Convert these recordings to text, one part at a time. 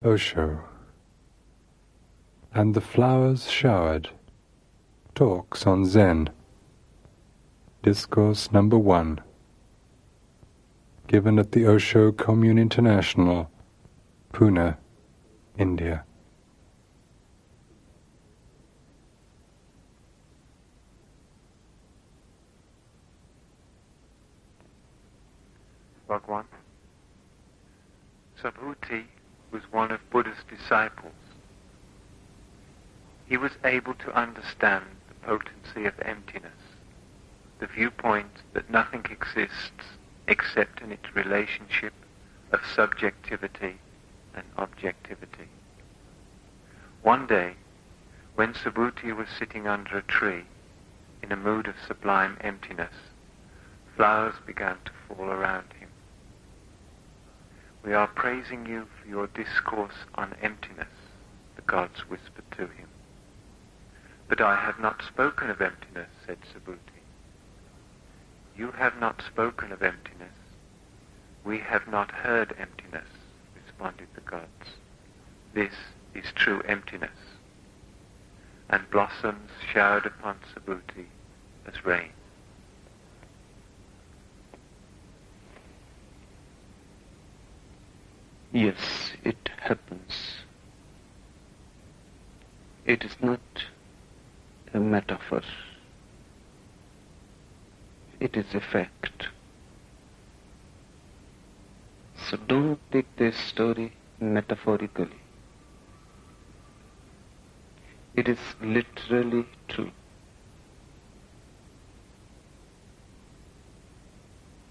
Osho. And the flowers showered. Talks on Zen. Discourse number 1. Given at the Osho Commune International, Pune, India. Bhagwan. Subhuti was one of Buddha's disciples. He was able to understand the potency of emptiness, the viewpoint that nothing exists except in its relationship of subjectivity and objectivity. One day, when Subhuti was sitting under a tree in a mood of sublime emptiness, flowers began to fall around him. "We are praising you for your discourse on emptiness," the gods whispered to him. "But I have not spoken of emptiness," said Subhuti. "You have not spoken of emptiness. We have not heard emptiness," responded the gods. "This is true emptiness." And blossoms showered upon Subhuti as rain. Yes, it happens. It is not a metaphor. It is a fact. So don't take this story metaphorically. It is literally true.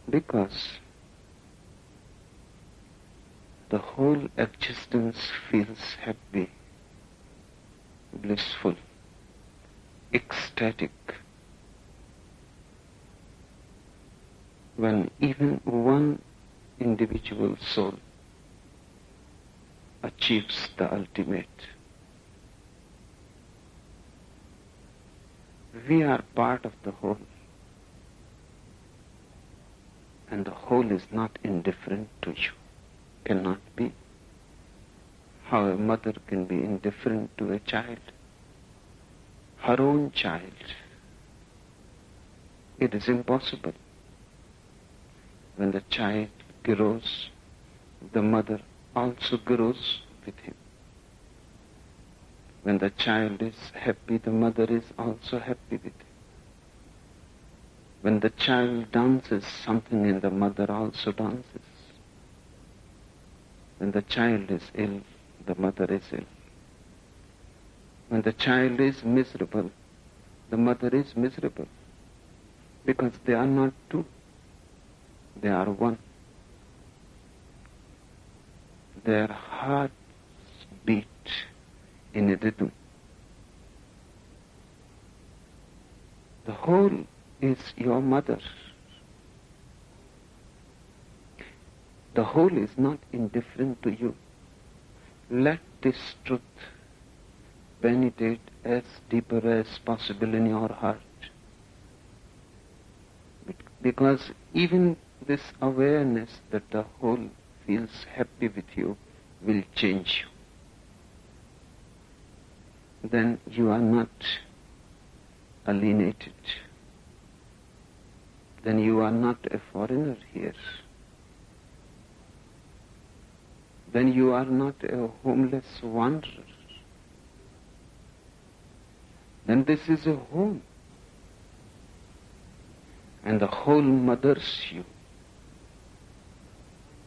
Because the whole existence feels happy, blissful, ecstatic, when even one individual soul achieves the ultimate. We are part of the whole, and the whole is not indifferent to you. Cannot be. How a mother can be indifferent to a child, her own child? It is impossible. When the child grows, the mother also grows with him. When the child is happy, the mother is also happy with him. When the child dances, something in the mother also dances. When the child is ill, the mother is ill. When the child is miserable, the mother is miserable. Because they are not two. They are one. Their hearts beat in a rhythm. The whole is your mother. The whole is not indifferent to you. Let this truth penetrate as deeper as possible in your heart. Because even this awareness that the whole feels happy with you will change you. Then you are not alienated. Then you are not a foreigner here. Then you are not a homeless wanderer. Then this is a home. And the whole mothers you,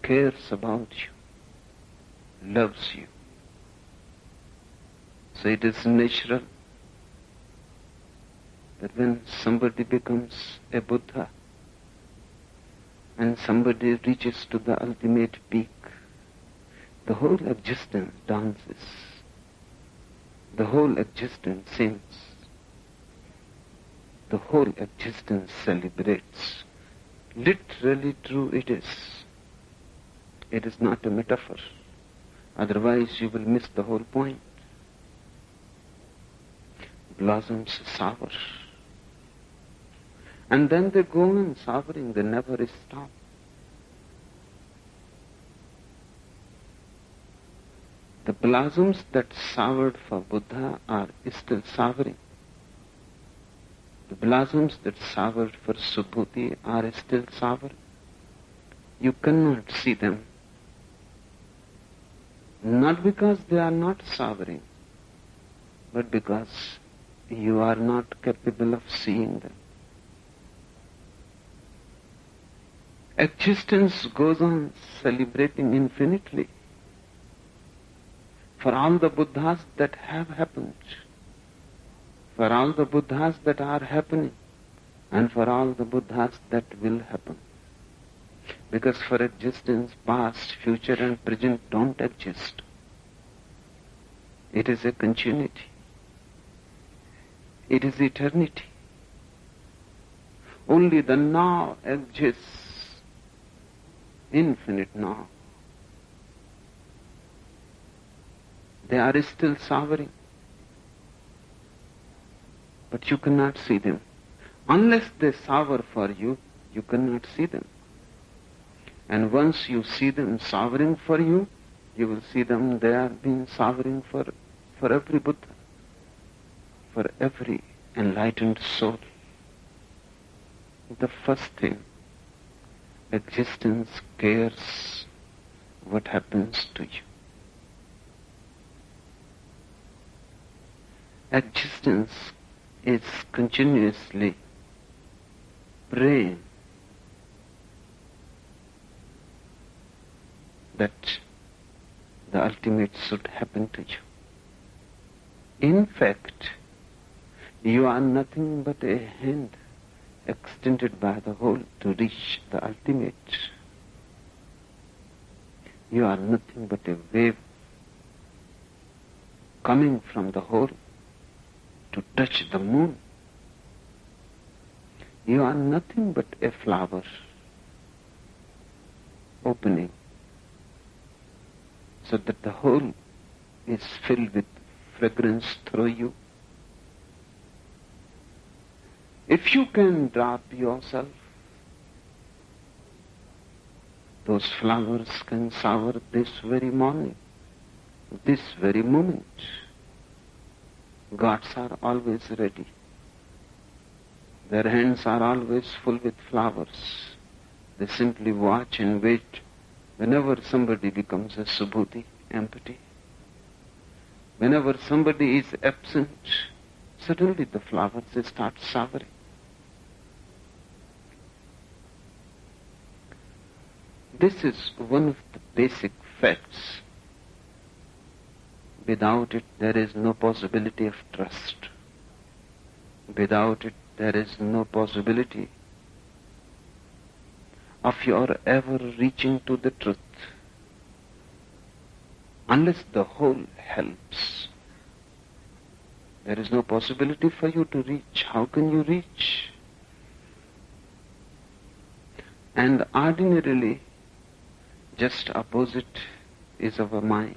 cares about you, loves you. So it is natural that when somebody becomes a Buddha and somebody reaches to the ultimate peak, the whole existence dances. The whole existence sings. The whole existence celebrates. Literally true it is. It is not a metaphor. Otherwise you will miss the whole point. Blossoms sour. And then they go on souring, they never stop. The blossoms that soured for Buddha are still souring. The blossoms that soured for Subhuti are still souring. You cannot see them. Not because they are not souring, but because you are not capable of seeing them. Existence goes on celebrating infinitely for all the Buddhas that have happened, for all the Buddhas that are happening, and for all the Buddhas that will happen. Because for existence, past, future and present don't exist. It is a continuity. It is eternity. Only the now exists. Infinite now. They are still souring, but you cannot see them. Unless they sour for you, you cannot see them. And once you see them souring for you, you will see them, they are being souring for every Buddha, for every enlightened soul. The first thing, existence cares what happens to you. Existence is continuously praying that the ultimate should happen to you. In fact, you are nothing but a hand extended by the whole to reach the ultimate. You are nothing but a wave coming from the whole to touch the moon. You are nothing but a flower opening so that the whole is filled with fragrance through you. If you can drop yourself, those flowers can sour this very morning, this very moment. Gods are always ready. Their hands are always full with flowers. They simply watch and wait. Whenever somebody becomes a subhuti, empty, whenever somebody is absent, suddenly the flowers start souring. This is one of the basic facts. Without it, there is no possibility of trust. Without it, there is no possibility of your ever reaching to the truth. Unless the whole helps, there is no possibility for you to reach. How can you reach? And ordinarily, just opposite is our mind.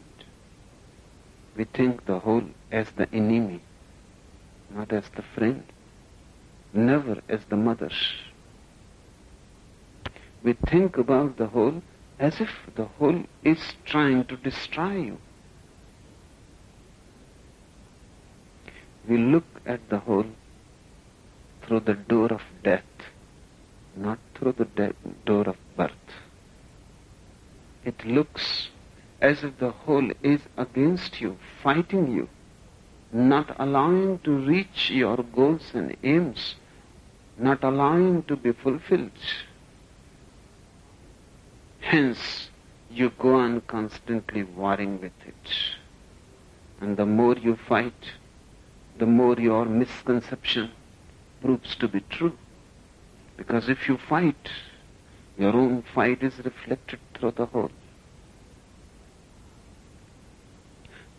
We think the whole as the enemy, not as the friend, never as the mother. We think about the whole as if the whole is trying to destroy you. We look at the whole through the door of death, not through the door of birth. It looks as if the whole is against you, fighting you, not allowing to reach your goals and aims, not allowing to be fulfilled. Hence, you go on constantly warring with it. And the more you fight, the more your misconception proves to be true. Because if you fight, your own fight is reflected through the whole.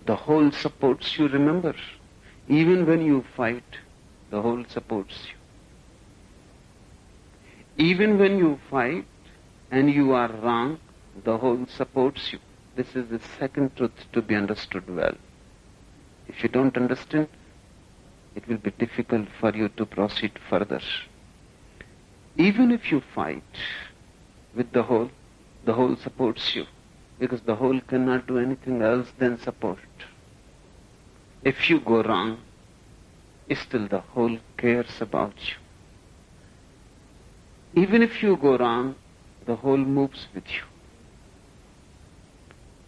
The whole supports you, remember. Even when you fight, the whole supports you. Even when you fight and you are wrong, the whole supports you. This is the second truth to be understood well. If you don't understand, it will be difficult for you to proceed further. Even if you fight with the whole supports you. because the whole cannot do anything else than support. If you go wrong, still the whole cares about you. Even if you go wrong, the whole moves with you.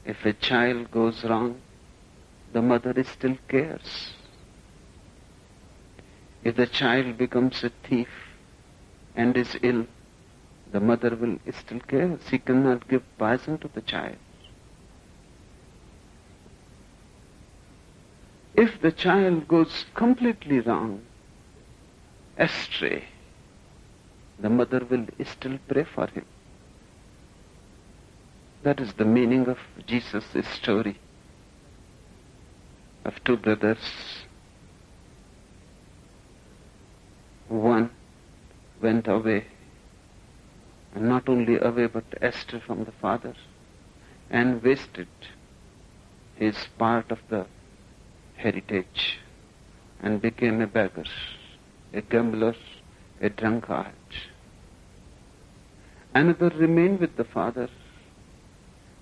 If a child goes wrong, the mother still cares. If the child becomes a thief and is ill, the mother will still care. She cannot give poison to the child. If the child goes completely wrong, astray, the mother will still pray for him. That is the meaning of Jesus' story of two brothers. One went away, and not only away but astray from the father, and wasted his part of the heritage and became a beggar, a gambler, a drunkard. Another remained with the father,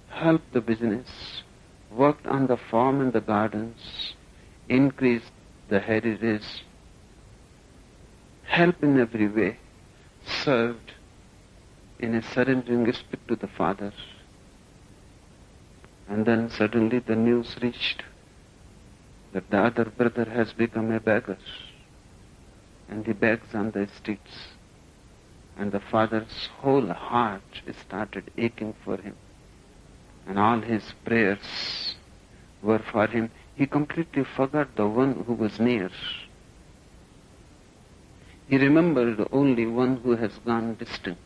helped the business, worked on the farm and the gardens, increased the heritage, helped in every way, served in a surrendering spirit to the father. And then suddenly the news reached that the other brother has become a beggar, and he begs on the streets, and the father's whole heart started aching for him, and all his prayers were for him. He completely forgot the one who was near. He remembered only one who has gone distant.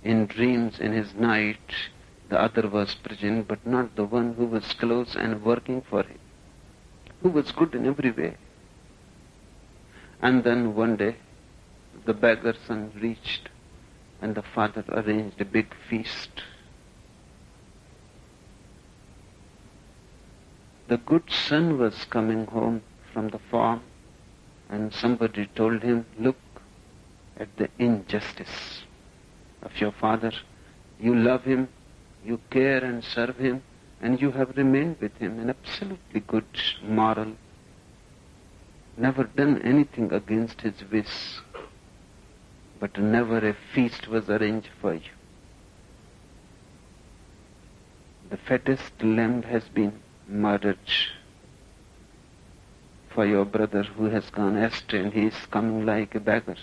In dreams, in his night, the other was present, but not the one who was close and working for him, who was good in every way. And then one day, the beggar's son reached, and the father arranged a big feast. The good son was coming home from the farm, and somebody told him, "Look at the injustice of your father. You love him, you care and serve him, and you have remained with him in absolutely good moral, never done anything against his wish, but never a feast was arranged for you. The fattest lamb has been murdered for your brother who has gone astray, and he is coming like a beggar.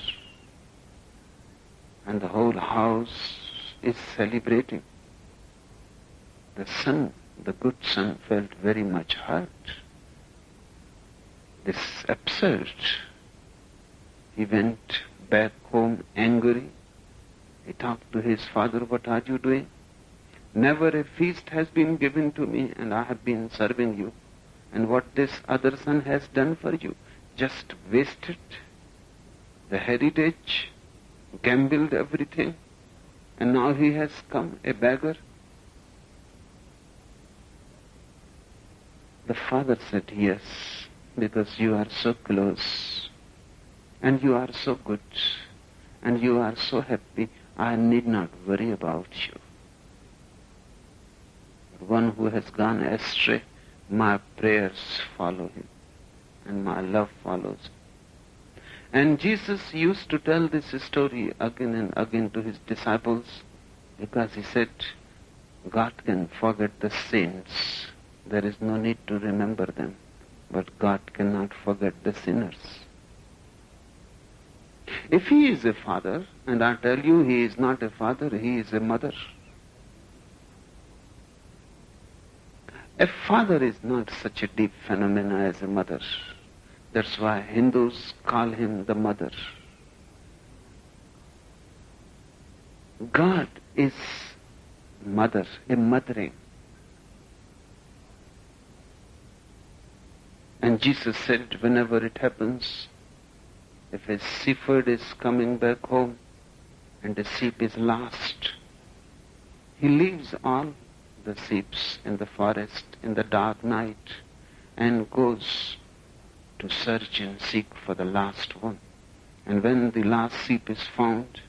And the whole house is celebrating." The son, the good son, felt very much hurt. This is absurd. He went back home angry. He talked to his father, "What are you doing? Never a feast has been given to me, and I have been serving you. And what this other son has done for you, just wasted the heritage, gambled everything, and now he has come a beggar." The father said, "Yes, because you are so close, and you are so good, and you are so happy, I need not worry about you. One who has gone astray, my prayers follow him, and my love follows him." And Jesus used to tell this story again and again to his disciples, because he said, God can forget the saints. There is no need to remember them. But God cannot forget the sinners. If he is a father, and I tell you he is not a father, he is a mother. A father is not such a deep phenomenon as a mother. That's why Hindus call him the mother. God is mother, a mothering. And Jesus said, whenever it happens, if a shepherd is coming back home and the sheep is lost, he leaves all the sheep in the forest in the dark night and goes to search and seek for the last one. And when the last sheep is found,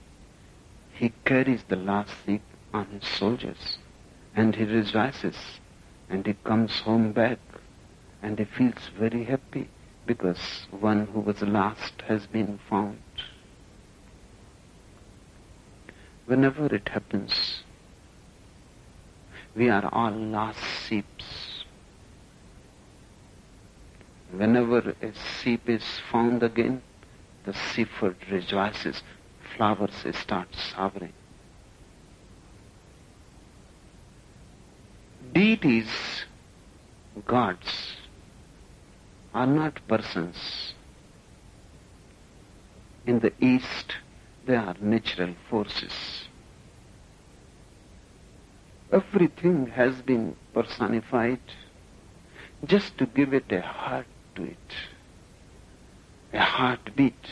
he carries the last sheep on his shoulders and he rejoices, and he comes home back, and he feels very happy because one who was lost has been found. Whenever it happens, we are all lost sheep. Whenever a sheep is found again, the shepherd rejoices, flowers start showering. Deities, gods, are not persons. In the East, they are natural forces. Everything has been personified just to give it a heart to it, a heartbeat,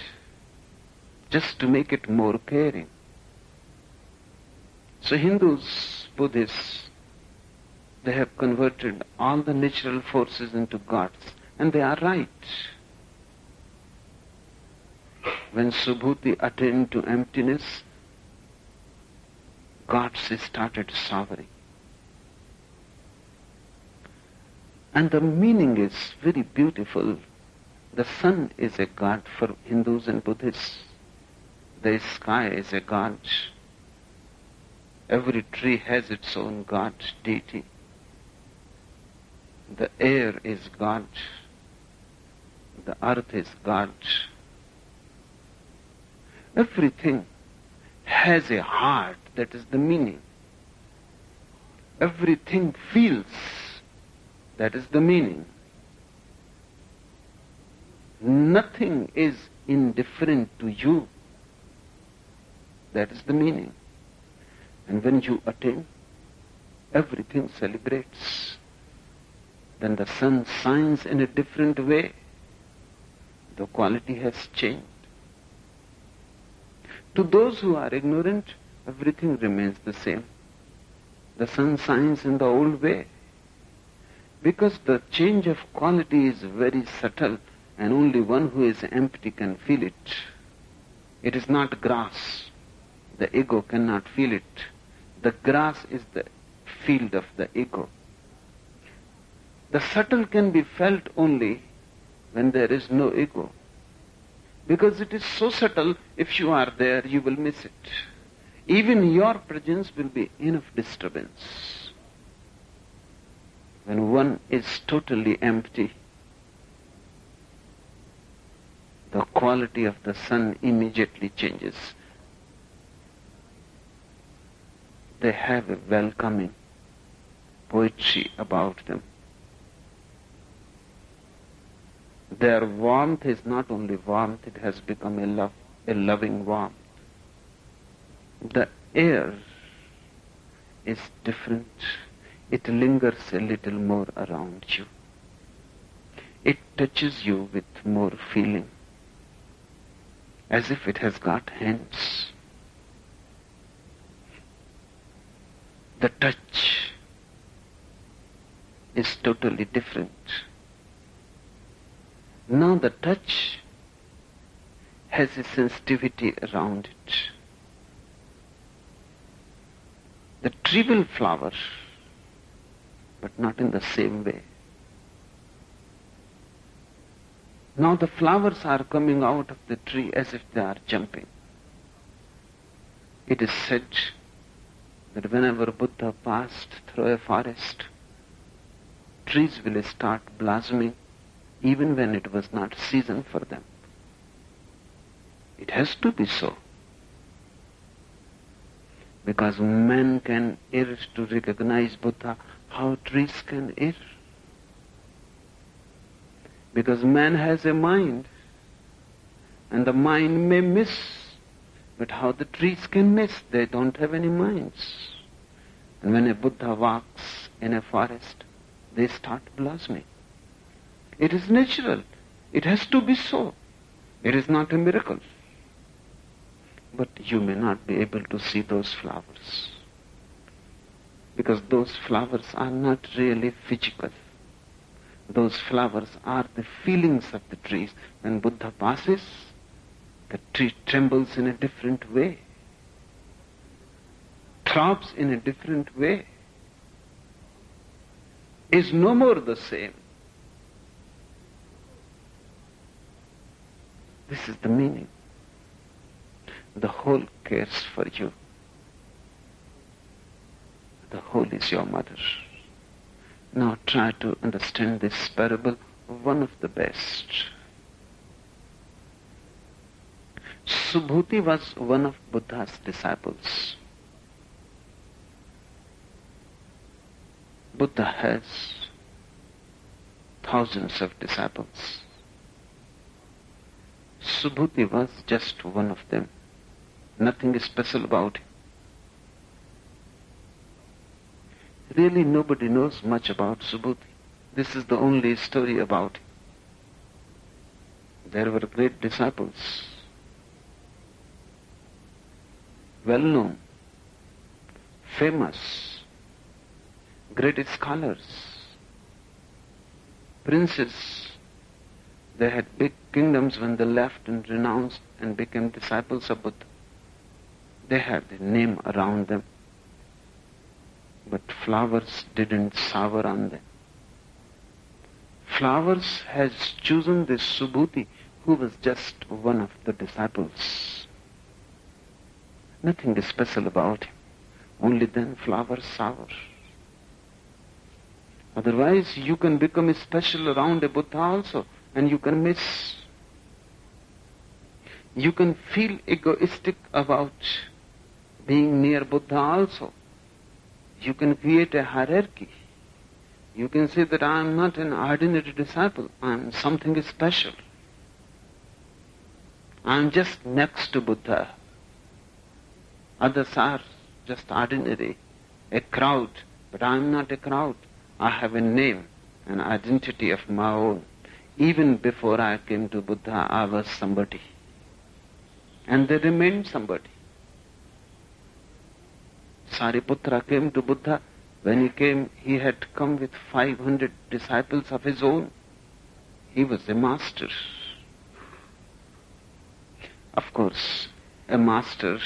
just to make it more caring. So Hindus, Buddhists, they have converted all the natural forces into gods, and they are right. When Subhuti attained to emptiness, gods started showering. And the meaning is very beautiful. The sun is a god for Hindus and Buddhists. The sky is a god. Every tree has its own god, deity. The air is God. The earth is God. Everything has a heart, that is the meaning. Everything feels, that is the meaning. Nothing is indifferent to you, that is the meaning. And when you attain, everything celebrates. Then the sun shines in a different way. The quality has changed. To those who are ignorant, everything remains the same. The sun shines in the old way. Because the change of quality is very subtle, and only one who is empty can feel it. It is not grass. The ego cannot feel it. The grass is the field of the ego. The subtle can be felt only when there is no ego. Because it is so subtle, if you are there, you will miss it. Even your presence will be enough disturbance. When one is totally empty, the quality of the sun immediately changes. They have a welcoming poetry about them. Their warmth is not only warmth, it has become a loving warmth. The air is different. It lingers a little more around you. It touches you with more feeling, as if it has got hands. The touch is totally different. Now the touch has a sensitivity around it. The tree will flower, but not in the same way. Now the flowers are coming out of the tree as if they are jumping. It is said that whenever Buddha passed through a forest, trees will start blossoming even when it was not season for them. It has to be so. Because man can err to recognize Buddha, how trees can err. Because man has a mind, and the mind may miss, but how the trees can miss? They don't have any minds. And when a Buddha walks in a forest, they start blossoming. It is natural. It has to be so. It is not a miracle. But you may not be able to see those flowers, because those flowers are not really physical. Those flowers are the feelings of the trees. When Buddha passes, the tree trembles in a different way, throbs in a different way. is no more the same. This is the meaning. The whole cares for you. The whole is your mother. Now try to understand this parable, one of the best. Subhuti was one of Buddha's disciples. Buddha has thousands of disciples. Subhuti was just one of them. Nothing special about him. Really, nobody knows much about Subhuti. This is the only story about him. There were great disciples, well-known, famous, great scholars, princes. They had big kingdoms when they left and renounced and became disciples of Buddha. They had a name around them, but flowers didn't shower on them. Flowers has chosen this Subhuti, who was just one of the disciples. Nothing special about him. Only then flowers shower. Otherwise, you can become special around a Buddha also, and you can miss. You can feel egoistic about being near Buddha also. You can create a hierarchy. You can say that I am not an ordinary disciple, I am something special. I am just next to Buddha. Others are just ordinary, a crowd, but I am not a crowd. I have a name, an identity of my own. Even before I came to Buddha, I was somebody. And they remained somebody. Sariputra came to Buddha. When he came, he had come with 500 disciples of his own. He was a master. Of course, a master,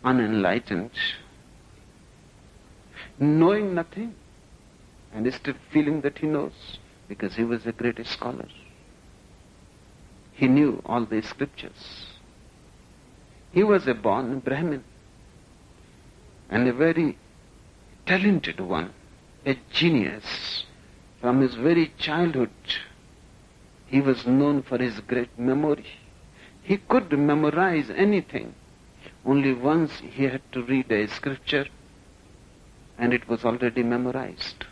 unenlightened, knowing nothing, and still feeling that he knows, because he was a great scholar. He knew all the scriptures. He was a born Brahmin, and a very talented one, a genius. From his very childhood, he was known for his great memory. He could memorize anything. Only once he had to read a scripture, and it was already memorized.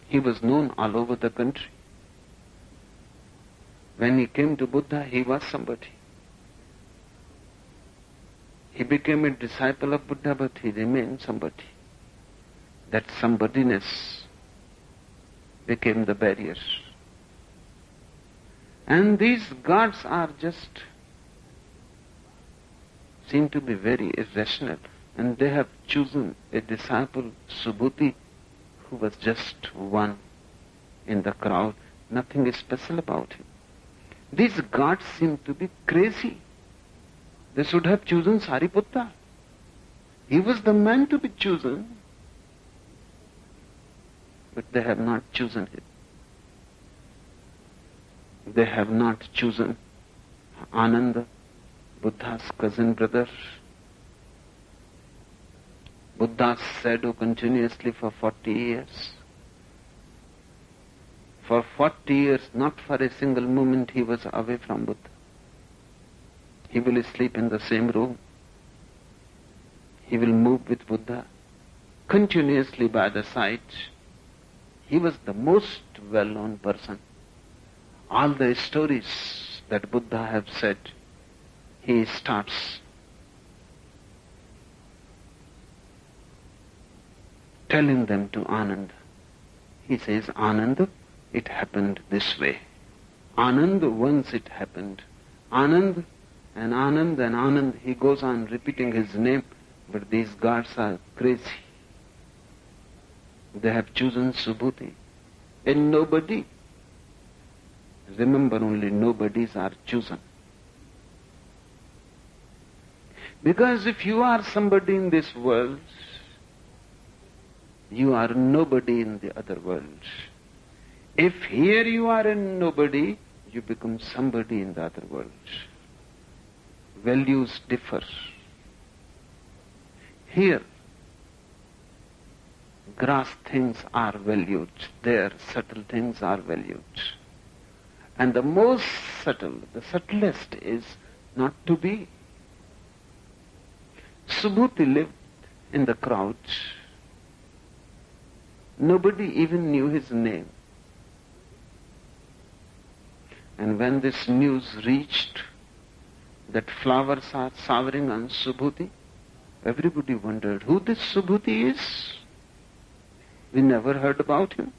He was known all over the country. When he came to Buddha, he was somebody. He became a disciple of Buddha, but he remained somebody. That somebodyness became the barrier. And these gods are seem to be very irrational. And they have chosen a disciple, Subhuti, who was just one in the crowd. Nothing special about him. These gods seem to be crazy. They should have chosen Sariputta. He was the man to be chosen. But they have not chosen him. They have not chosen Ananda, Buddha's cousin brother. Buddha's shadow continuously for 40 years. For 40 years, not for a single moment, he was away from Buddha. He will sleep in the same room. He will move with Buddha continuously by the side. He was the most well-known person. All the stories that Buddha have said, he starts telling them to Ananda. He says, Ananda, it happened this way. Ananda, once it happened. Ananda and Anand and Anand, he goes on repeating his name, but these gods are crazy. They have chosen Subhuti, a nobody. Remember, only nobodies are chosen. Because if you are somebody in this world, you are nobody in the other world. If here you are a nobody, you become somebody in the other world. Values differ. Here, gross things are valued. There, subtle things are valued. And the most subtle, the subtlest is not to be. Subhuti lived in the crowd. Nobody even knew his name. And when this news reached that flowers are showering on Subhuti, everybody wondered who this Subhuti is. We never heard about him.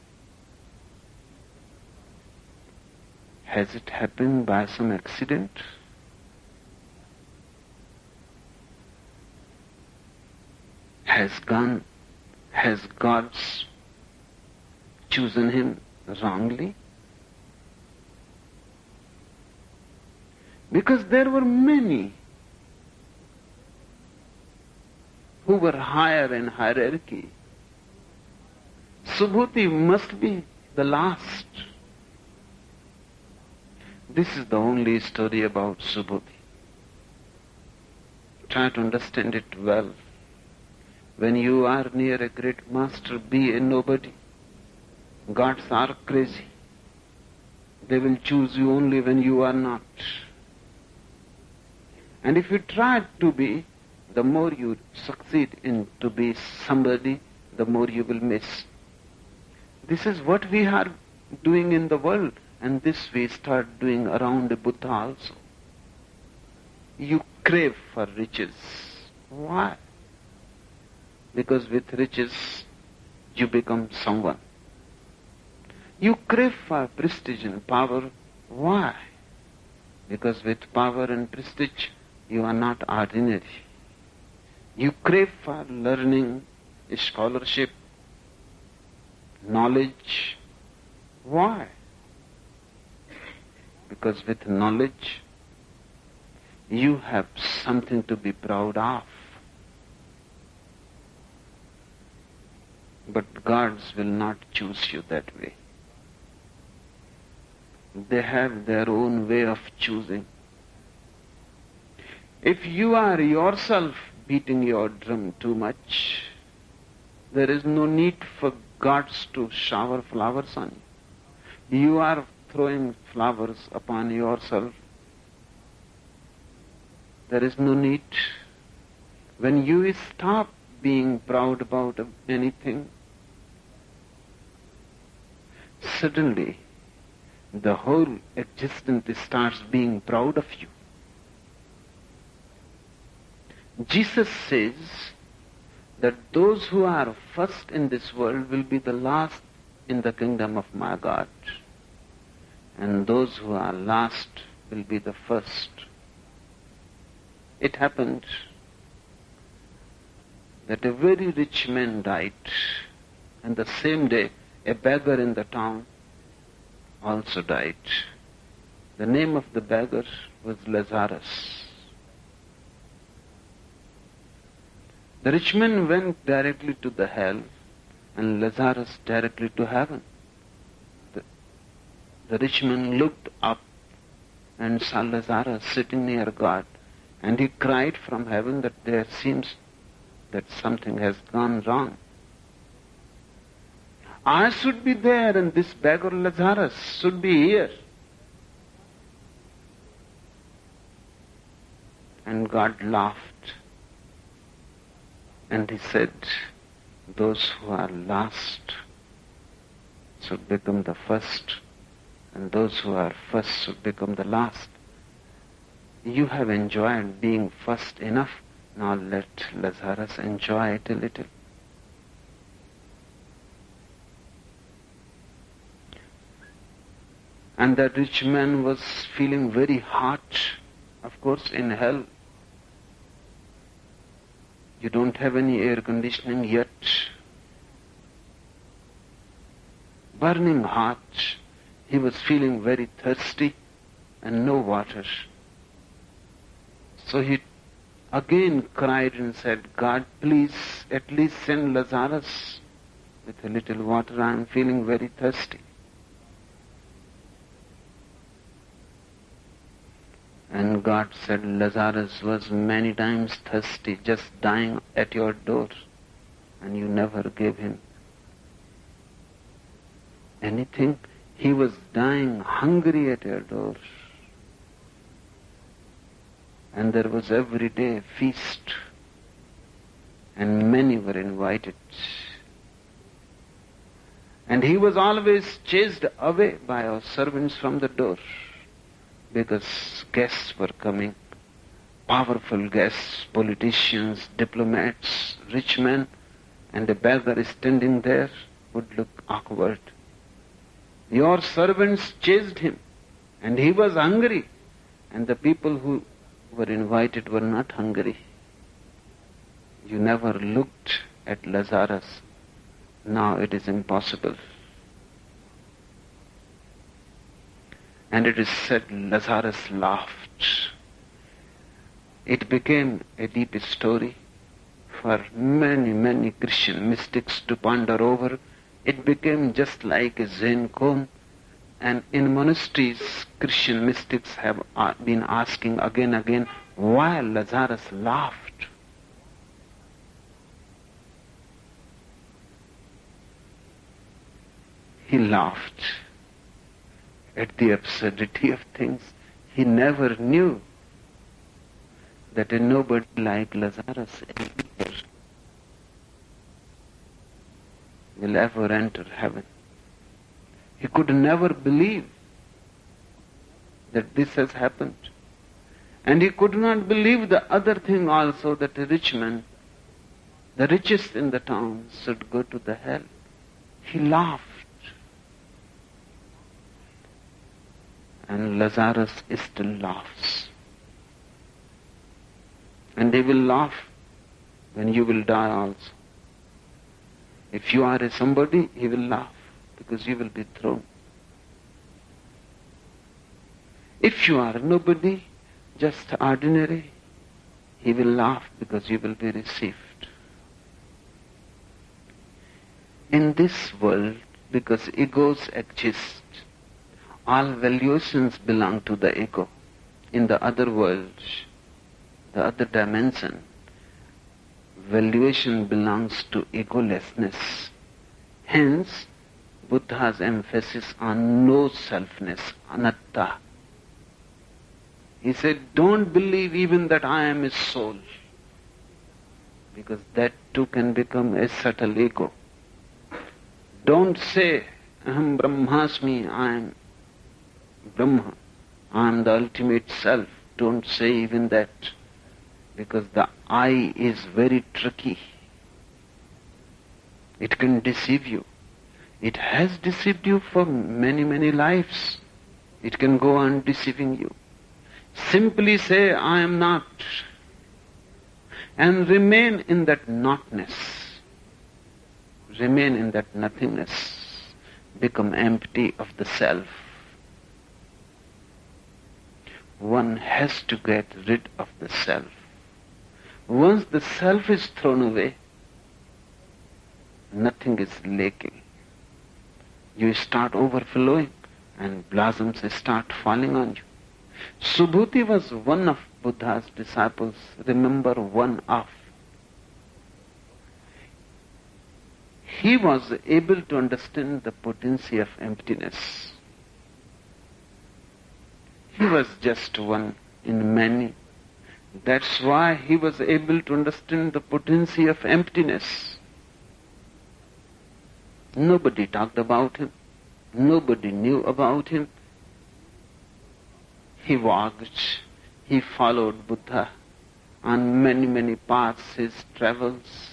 Has it happened by some accident? Has God chosen him wrongly? Because there were many who were higher in hierarchy. Subhuti must be the last. This is the only story about Subhuti. Try to understand it well. When you are near a great master, be a nobody. Gods are crazy. They will choose you only when you are not. And if you try to be, the more you succeed in to be somebody, the more you will miss. This is what we are doing in the world, and this we start doing around the Buddha also. You crave for riches. Why? Because with riches you become someone. You crave for prestige and power. Why? Because with power and prestige you are not ordinary. You crave for learning, scholarship, knowledge. Why? Because with knowledge you have something to be proud of. But gods will not choose you that way. They have their own way of choosing. If you are yourself beating your drum too much, there is no need for gods to shower flowers on you. You are throwing flowers upon yourself. There is no need. When you stop being proud about anything, suddenly the whole existence starts being proud of you. Jesus says that those who are first in this world will be the last in the kingdom of my God, and those who are last will be the first. It happened that a very rich man died, and the same day a beggar in the town also died. The name of the beggar was Lazarus. The rich man went directly to the hell, and Lazarus directly to heaven. The rich man looked up and saw Lazarus sitting near God, and he cried from heaven that there seems that something has gone wrong. I should be there, and this beggar Lazarus should be here. And God laughed. And he said, those who are last should become the first, and those who are first should become the last. You have enjoyed being first enough, now let Lazarus enjoy it a little. And that rich man was feeling very hot. Of course, in hell, you don't have any air conditioning yet. Burning hot. He was feeling very thirsty and no water. So he again cried and said, God, please at least send Lazarus with a little water. I am feeling very thirsty. And God said, Lazarus was many times thirsty, just dying at your door, and you never gave him anything. He was dying hungry at your door. And there was every day a feast, and many were invited. And he was always chased away by our servants from the door, because guests were coming, powerful guests, politicians, diplomats, rich men, and a beggar standing there would look awkward. Your servants chased him, and he was hungry, and the people who were invited were not hungry. You never looked at Lazarus. Now it is impossible. And it is said Lazarus laughed. It became a deep story for many, many Christian mystics to ponder over. It became just like a Zen koan. And in monasteries, Christian mystics have been asking again and again, why Lazarus laughed. He laughed at the absurdity of things. He never knew that a nobody like Lazarus will ever enter heaven. He could never believe that this has happened. And he could not believe the other thing also, that a rich man, the richest in the town, should go to the hell. He laughed. And Lazarus still laughs. And he will laugh when you will die also. If you are a somebody, he will laugh, because you will be thrown. If you are nobody, just ordinary, he will laugh, because you will be received. In this world, because egos exist, all valuations belong to the ego. In the other world, the other dimension, valuation belongs to egolessness. Hence, Buddha's emphasis on no selfness, anatta. He said, don't believe even that I am a soul, because that too can become a subtle ego. Don't say, aham brahmasmi, I am Brahma, I am the ultimate self. Don't say even that, because the I is very tricky. It can deceive you. It has deceived you for many, many lives. It can go on deceiving you. Simply say, I am not, and remain in that notness. Remain in that nothingness. Become empty of the self. One has to get rid of the self. Once the self is thrown away, nothing is lacking. You start overflowing and blossoms start falling on you. Subhuti was one of Buddha's disciples. Remember, one of. He was able to understand the potency of emptiness. He was just one in many. That's why he was able to understand the potency of emptiness. Nobody talked about him. Nobody knew about him. He walked, he followed Buddha on many, many paths, his travels.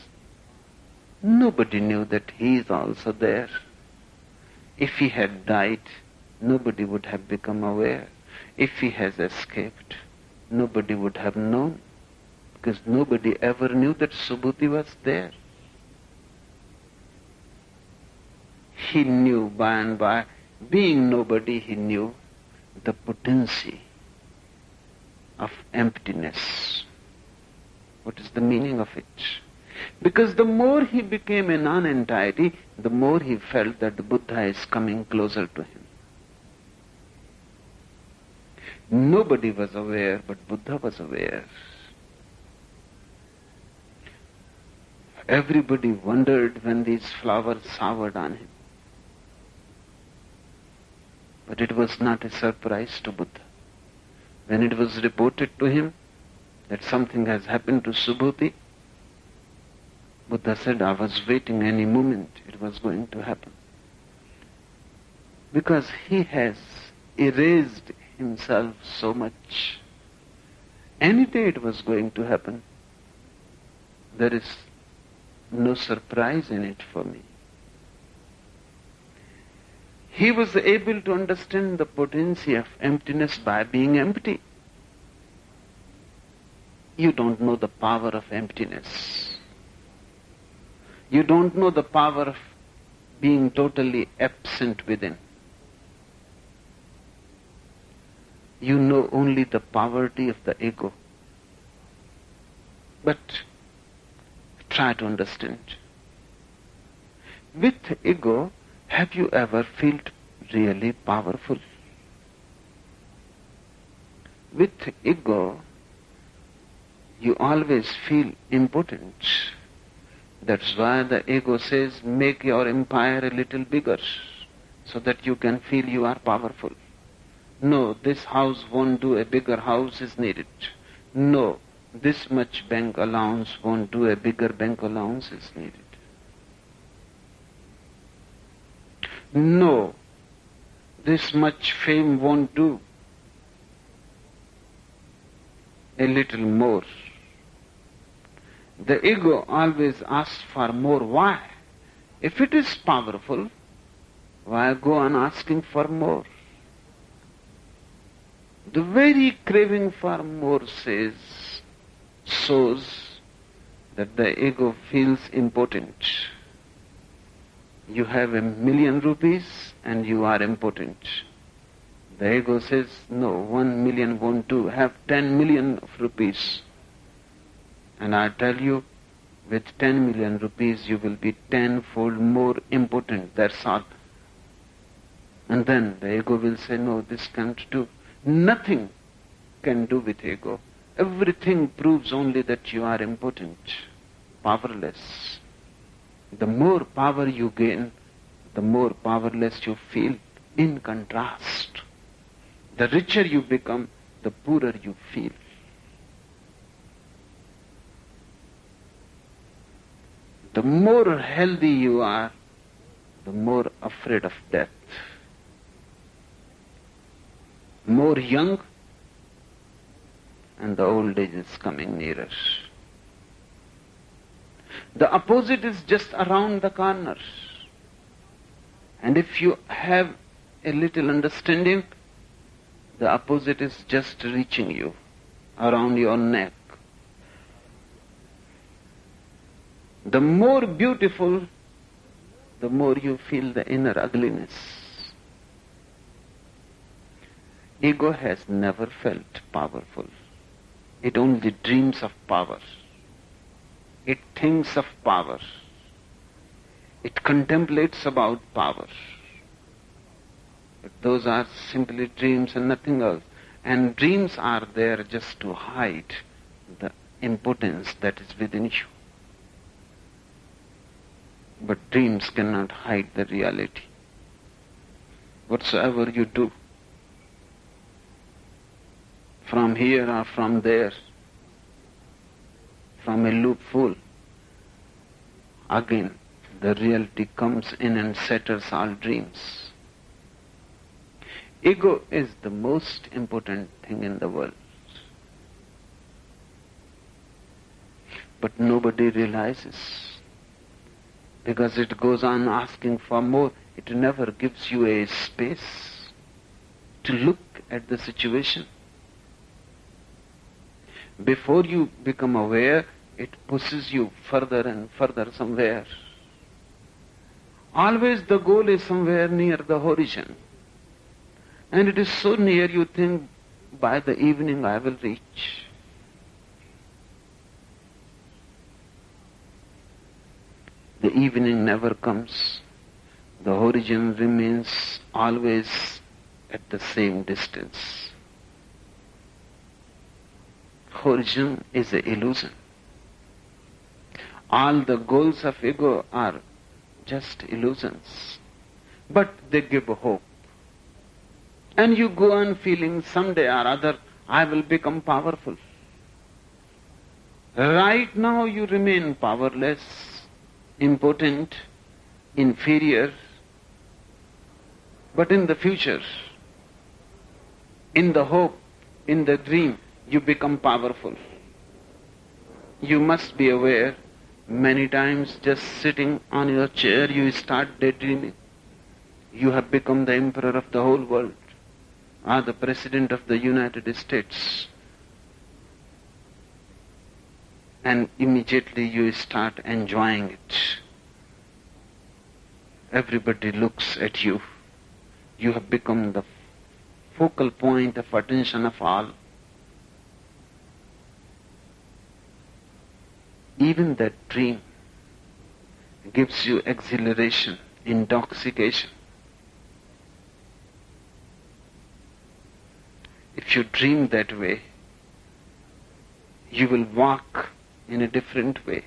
Nobody knew that he is also there. If he had died, nobody would have become aware. If he has escaped, nobody would have known, because nobody ever knew that Subhuti was there. He knew by and by, being nobody, he knew the potency of emptiness. What is the meaning of it? Because the more he became a non-entity, the more he felt that the Buddha is coming closer to him. Nobody was aware, but Buddha was aware. Everybody wondered when these flowers showered on him. But it was not a surprise to Buddha. When it was reported to him that something has happened to Subhuti, Buddha said, I was waiting any moment it was going to happen. Because he has erased himself so much. Any day it was going to happen. There is no surprise in it for me. He was able to understand the potency of emptiness by being empty. You don't know the power of emptiness. You don't know the power of being totally absent within. You know only the poverty of the ego. But try to understand. With ego, have you ever felt really powerful? With ego, you always feel impotent. That's why the ego says, make your empire a little bigger so that you can feel you are powerful. No, this house won't do, a bigger house is needed. No, this much bank allowance won't do, a bigger bank allowance is needed. No, this much fame won't do, a little more. The ego always asks for more. Why? If it is powerful, why go on asking for more? The very craving for more shows that the ego feels impotent. You have 1,000,000 rupees and you are impotent. The ego says, no, 1 million won't do, have 10 million of rupees. And I tell you, with 10 million rupees you will be 10-fold more impotent, that's all. And then the ego will say, no, this can't do. Nothing can do with ego. Everything proves only that you are impotent, powerless. The more power you gain, the more powerless you feel. In contrast, the richer you become, the poorer you feel. The more healthy you are, the more afraid of death. More young, and the old age is coming nearer. The opposite is just around the corner. And if you have a little understanding, the opposite is just reaching you, around your neck. The more beautiful, the more you feel the inner ugliness. Ego has never felt powerful. It only dreams of power. It thinks of power. It contemplates about power. But those are simply dreams and nothing else. And dreams are there just to hide the impotence that is within you. But dreams cannot hide the reality. Whatsoever you do, from here or from there, from a loophole, again the reality comes in and shatters all dreams. Ego is the most important thing in the world. But nobody realizes, because it goes on asking for more. It never gives you a space to look at the situation. Before you become aware, it pushes you further and further somewhere. Always the goal is somewhere near the horizon. And it is so near you think, by the evening I will reach. The evening never comes. The horizon remains always at the same distance. Horizon is an illusion. All the goals of ego are just illusions, but they give hope. And you go on feeling someday or other, I will become powerful. Right now you remain powerless, impotent, inferior, but in the future, in the hope, in the dream, you become powerful. You must be aware, many times just sitting on your chair, you start daydreaming. You have become the emperor of the whole world, or the president of the United States. And immediately you start enjoying it. Everybody looks at you. You have become the focal point of attention of all. Even that dream gives you exhilaration, intoxication. If you dream that way, you will walk in a different way.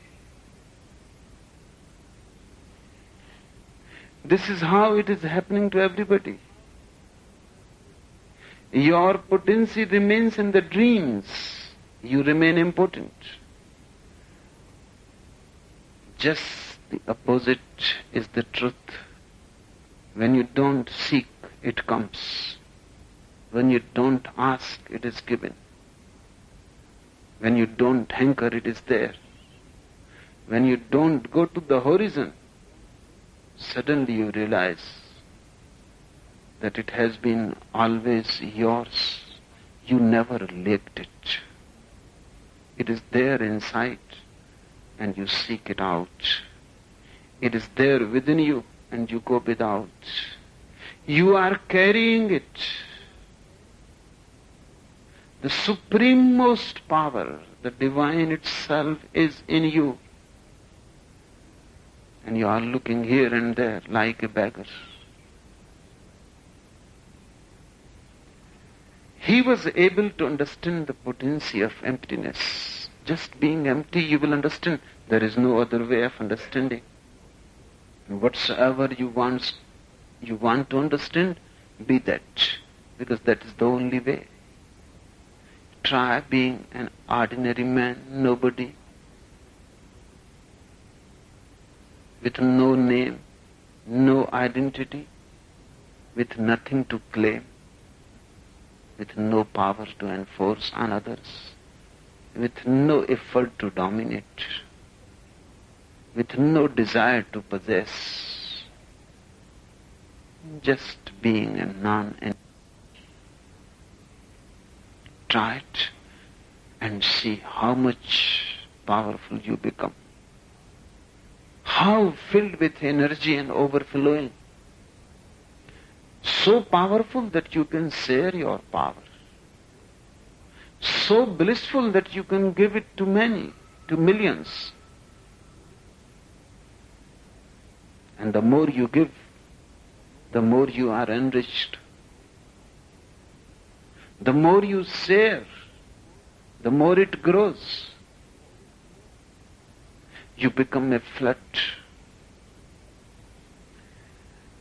This is how it is happening to everybody. Your potency remains in the dreams. You remain impotent. Just the opposite is the truth. When you don't seek, it comes. When you don't ask, it is given. When you don't hanker, it is there. When you don't go to the horizon, suddenly you realize that it has been always yours. You never lacked it. It is there inside, and you seek it out. It is there within you, and you go without. You are carrying it. The suprememost power, the divine itself, is in you. And you are looking here and there like a beggar. He was able to understand the potency of emptiness. Just being empty, you will understand. There is no other way of understanding. And whatsoever you want to understand, be that. Because that is the only way. Try being an ordinary man, nobody, with no name, no identity, with nothing to claim, with no power to enforce on others, with no effort to dominate, with no desire to possess, just being a non-entity. Try it and see how much powerful you become. How filled with energy and overflowing. So powerful that you can share your power. So blissful that you can give it to many, to millions. And the more you give, the more you are enriched. The more you share, the more it grows. You become a flood.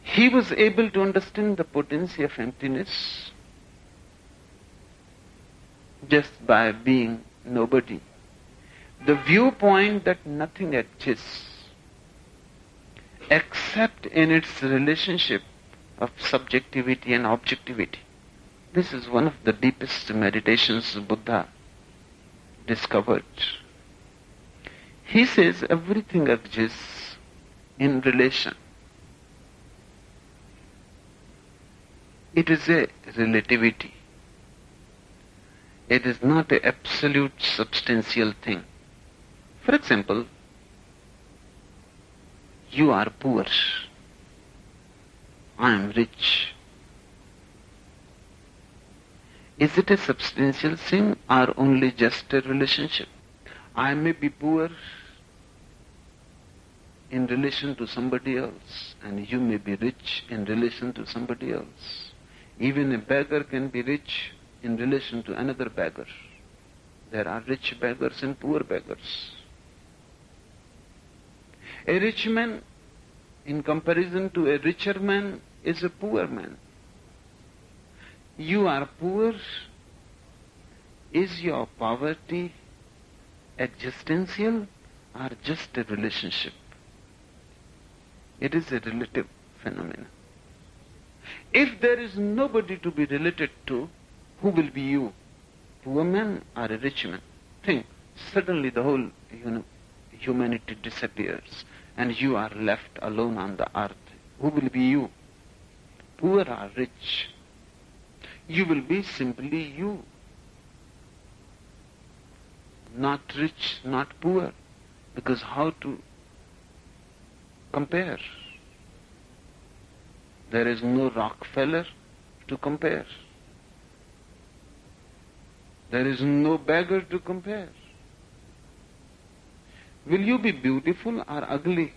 He was able to understand the potency of emptiness just by being nobody. The viewpoint that nothing exists except in its relationship of subjectivity and objectivity. This is one of the deepest meditations Buddha discovered. He says everything exists in relation. It is a relativity. It is not an absolute substantial thing. For example, you are poor. I am rich. Is it a substantial thing or only just a relationship? I may be poor in relation to somebody else, and you may be rich in relation to somebody else. Even a beggar can be rich in relation to another beggar. There are rich beggars and poor beggars. A rich man, in comparison to a richer man, is a poor man. You are poor. Is your poverty existential or just a relationship? It is a relative phenomenon. If there is nobody to be related to, who will be you? Poor man or a rich man? Think, suddenly the whole humanity disappears and you are left alone on the earth. Who will be you? Poor or rich? You will be simply you. Not rich, not poor. Because how to compare? There is no Rockefeller to compare. There is no beggar to compare. Will you be beautiful or ugly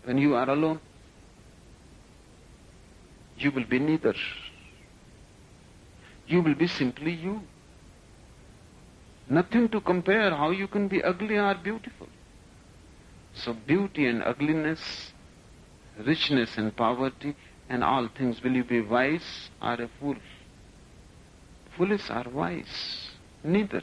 when you are alone? You will be neither. You will be simply you. Nothing to compare how you can be ugly or beautiful. So beauty and ugliness, richness and poverty, and all things, will you be wise or a fool? Foolish or wise? Neither.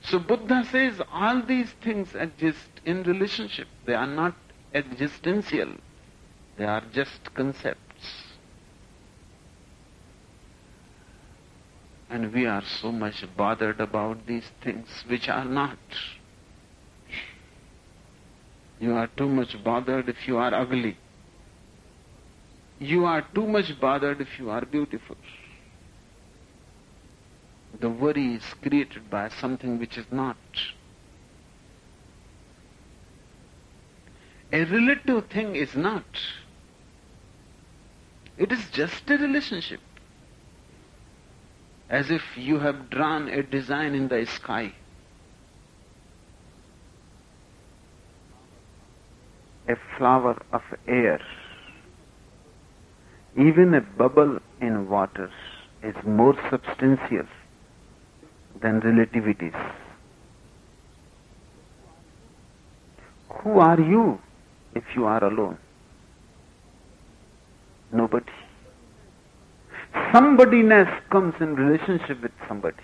So Buddha says all these things exist in relationship. They are not existential. They are just concepts. And we are so much bothered about these things which are not. You are too much bothered if you are ugly. You are too much bothered if you are beautiful. The worry is created by something which is not. A relative thing is not. It is just a relationship. As if you have drawn a design in the sky. A flower of air. Even a bubble in water is more substantial than relativities. Who are you if you are alone? Nobody. Somebodyness comes in relationship with somebody.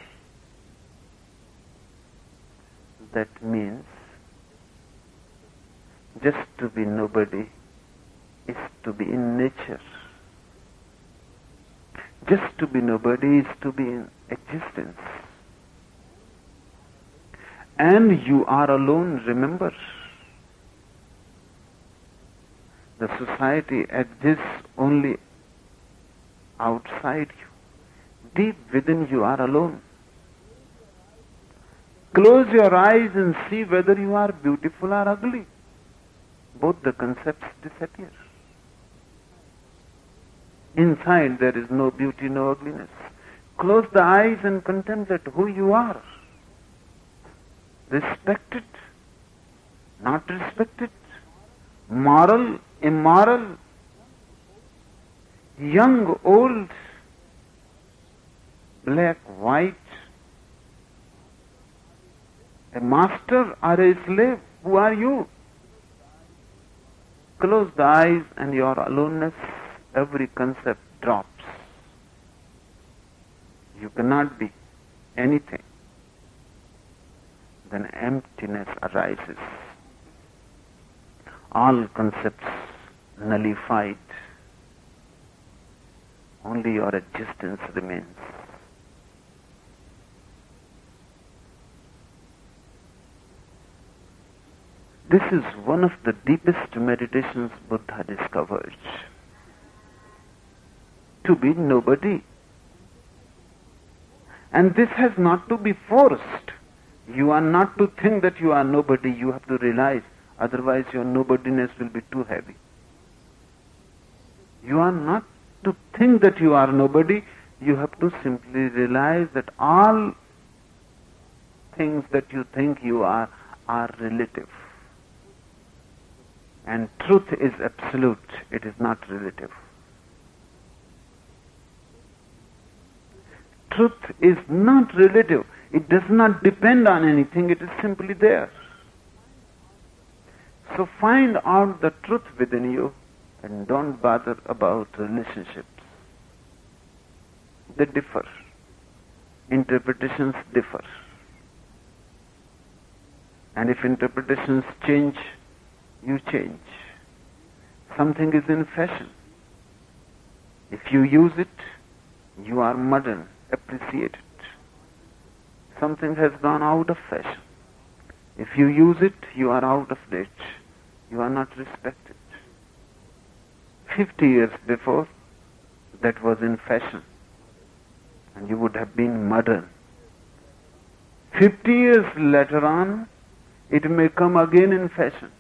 That means just to be nobody is to be in nature. Just to be nobody is to be in existence. And you are alone, remember. The society exists only outside you. Deep within you are alone. Close your eyes and see whether you are beautiful or ugly. Both the concepts disappear. Inside there is no beauty, no ugliness. Close the eyes and contemplate who you are. Respected, not respected, moral, immoral, young, old, black, white, a master or a slave. Who are you? Close the eyes and your aloneness, every concept drops. You cannot be anything. Then emptiness arises. All concepts nullified. Only your existence remains. This is one of the deepest meditations Buddha discovered. To be nobody. And this has not to be forced. You are not to think that you are nobody. You have to realize, otherwise your nobodiness will be too heavy. You are not to think that you are nobody. You have to simply realize that all things that you think you are relative. And truth is absolute, it is not relative. Truth is not relative. It does not depend on anything, it is simply there. So find out the truth within you and don't bother about relationships. They differ. Interpretations differ. And if interpretations change, you change. Something is in fashion. If you use it, you are modern, appreciate it. Something has gone out of fashion. If you use it, you are out of date. You are not respected. 50 years before, that was in fashion, and you would have been modern. 50 years later on, it may come again in fashion,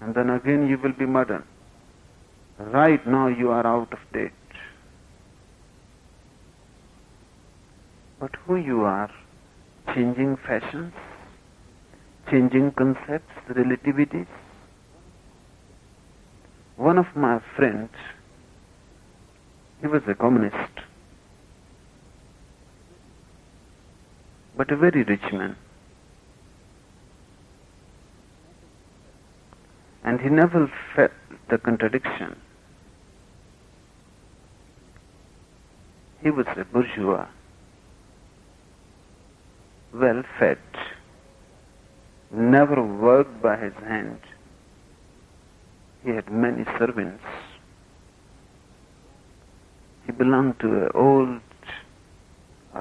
and then again you will be modern. Right now you are out of date. But who you are, changing fashions, changing concepts, relativities. One of my friends, he was a communist, but a very rich man. And he never felt the contradiction. He was a bourgeois, well-fed, never worked by his hand. He had many servants. He belonged to an old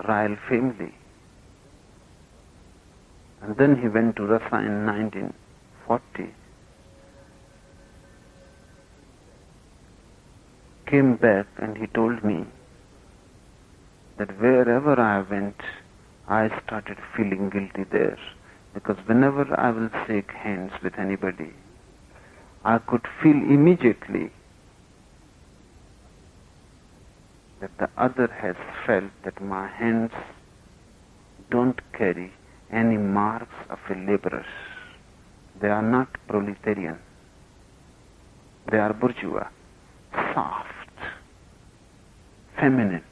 royal family. And then he went to Russia in 1940. Came back and he told me that wherever I went, I started feeling guilty there. Because whenever I will shake hands with anybody, I could feel immediately that the other has felt that my hands don't carry any marks of a laborer. They are not proletarian. They are bourgeois, soft, feminine.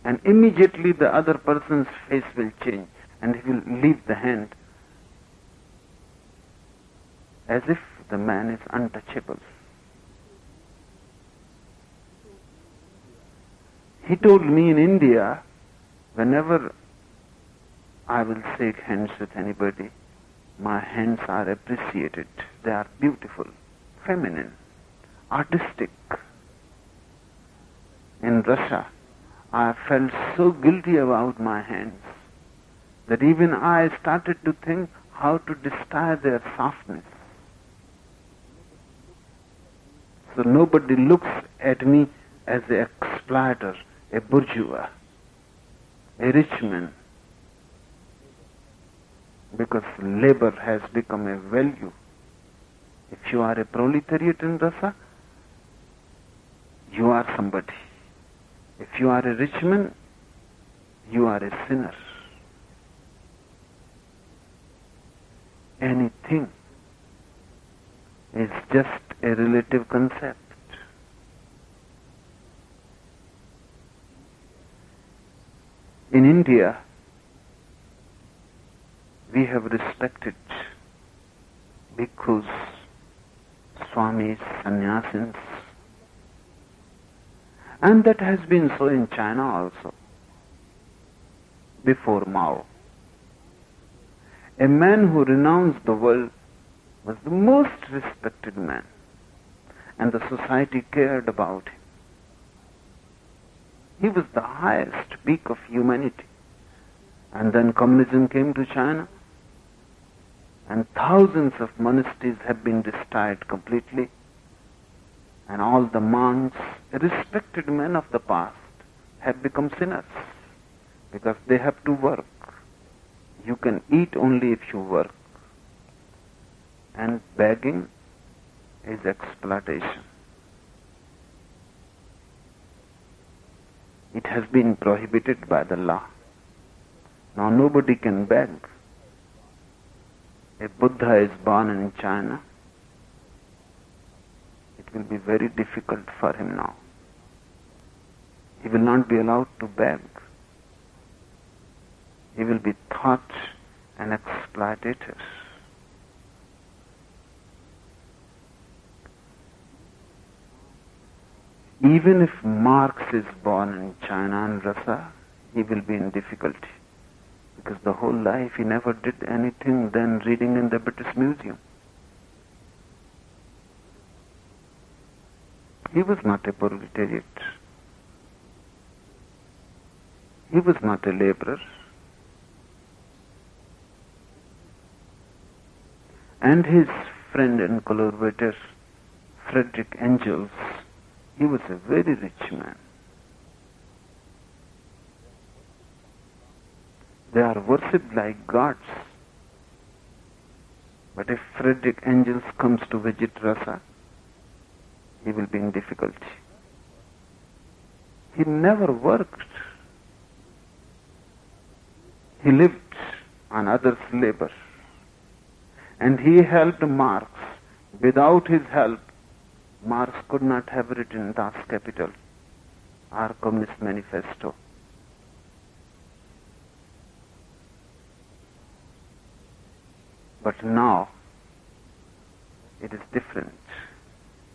And immediately the other person's face will change and he will leave the hand as if the man is untouchable. He told me in India, whenever I will shake hands with anybody, my hands are appreciated. They are beautiful, feminine, artistic. In Russia, I felt so guilty about my hands that even I started to think how to destroy their softness. So nobody looks at me as an exploiter, a bourgeois, a rich man, because labor has become a value. If you are a proletariat in Russia, you are somebody. If you are a rich man, you are a sinner. Anything is just a relative concept. In India, we have respected bhikkhus, swamis, sannyasis, and that has been so in China also, before Mao. A man who renounced the world was the most respected man, and the society cared about him. He was the highest peak of humanity. And then communism came to China, and thousands of monasteries have been destroyed completely, and all the monks, respected men of the past, have become sinners because they have to work. You can eat only if you work, and begging is exploitation. It has been prohibited by the law. Now nobody can beg. a Buddha is born in China, it will be very difficult for him now. He will not be allowed to beg. He will be thought an exploitator. Even if Marx is born in China and Russia, he will be in difficulty. Because the whole life he never did anything than reading in the British Museum. He was not a proletariat. He was not a laborer. And his friend and collaborator, Friedrich Engels, he was a very rich man. They are worshipped like gods. But if Friedrich Engels comes to visit Russia, he will be in difficulty. He never worked. He lived on others' labor. And he helped Marx. Without his help, Marx could not have written Das Kapital or Communist Manifesto. But now, it is different.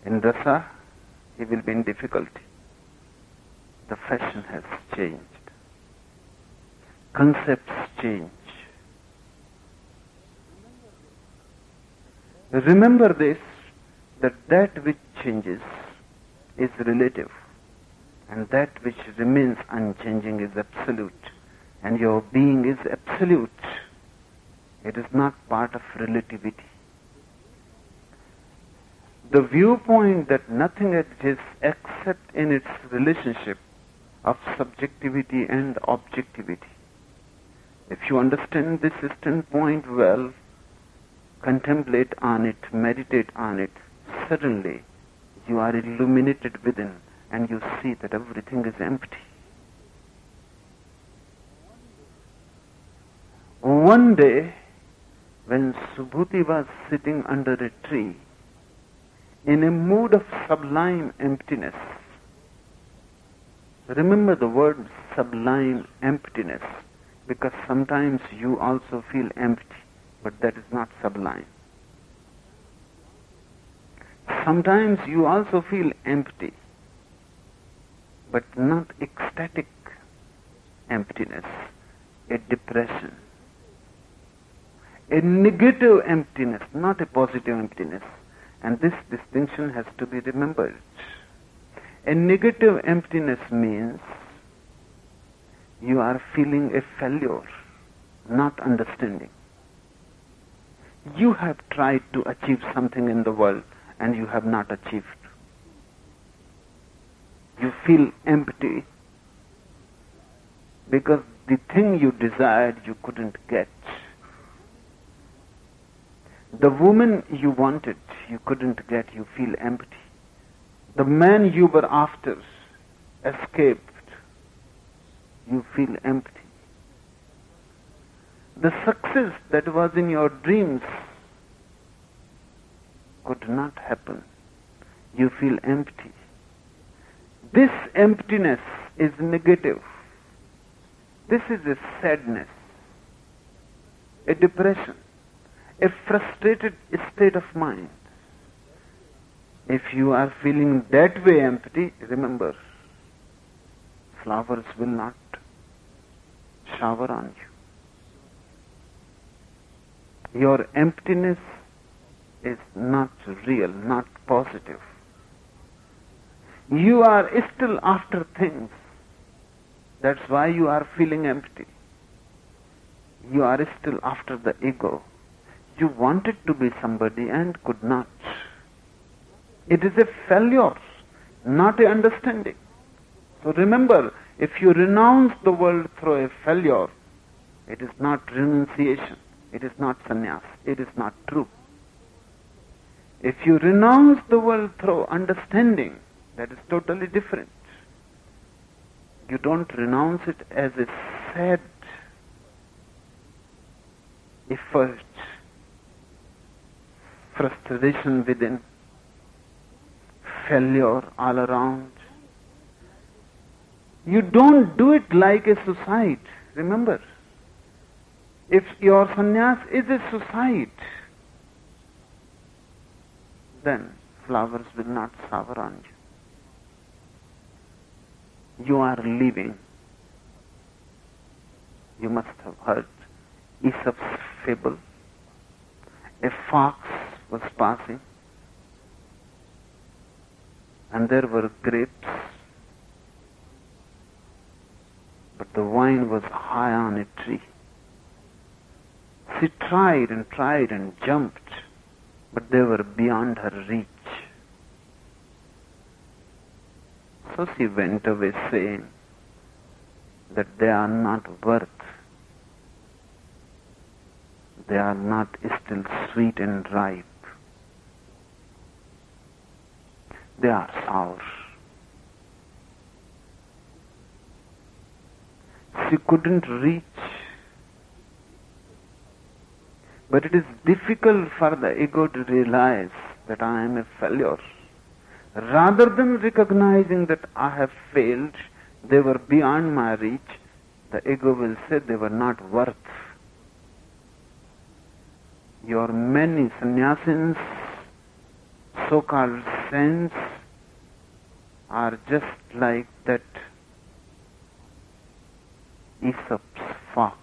In Russia, he will be in difficulty. The fashion has changed. Concepts change. Remember this, that which changes is relative, and that which remains unchanging is absolute, and your being is absolute. It is not part of relativity. The viewpoint that nothing exists except in its relationship of subjectivity and objectivity. If you understand this standpoint well, contemplate on it, meditate on it, suddenly you are illuminated within and you see that everything is empty. One day, when Subhuti was sitting under a tree, in a mood of sublime emptiness, remember the word sublime emptiness, because sometimes you also feel empty, but that is not sublime. Sometimes you also feel empty, but not ecstatic emptiness, a depression. A negative emptiness, not a positive emptiness. And this distinction has to be remembered. A negative emptiness means you are feeling a failure, not understanding. You have tried to achieve something in the world and you have not achieved. You feel empty because the thing you desired you couldn't get. The woman you wanted, you couldn't get, you feel empty. The man you were after escaped, you feel empty. The success that was in your dreams could not happen. You feel empty. This emptiness is negative. This is a sadness, a depression, a frustrated state of mind. If you are feeling that way empty, remember, flowers will not shower on you. Your emptiness is not real, not positive. You are still after things. That's why you are feeling empty. You are still after the ego. You wanted to be somebody and could not. It is a failure, not an understanding. So remember, if you renounce the world through a failure, it is not renunciation, it is not sannyas, it is not true. If you renounce the world through understanding, that is totally different. You don't renounce it as a sad effort. frustration within, failure all around. You don't do it like a suicide. Remember, if your sannyas is a suicide, then flowers will not shower on you. You are leaving. You must have heard Aesop's fable. A fox was passing, and there were grapes, but the vine was high on a tree. She tried and jumped, but they were beyond her reach. So she went away saying that they are not worth, they are not still sweet and ripe. They are sour. She couldn't reach. But it is difficult for the ego to realize that I am a failure. Rather than recognizing that I have failed, they were beyond my reach, the ego will say they were not worth. Your many sannyasins, so-called saints, are just like that Aesop's fox.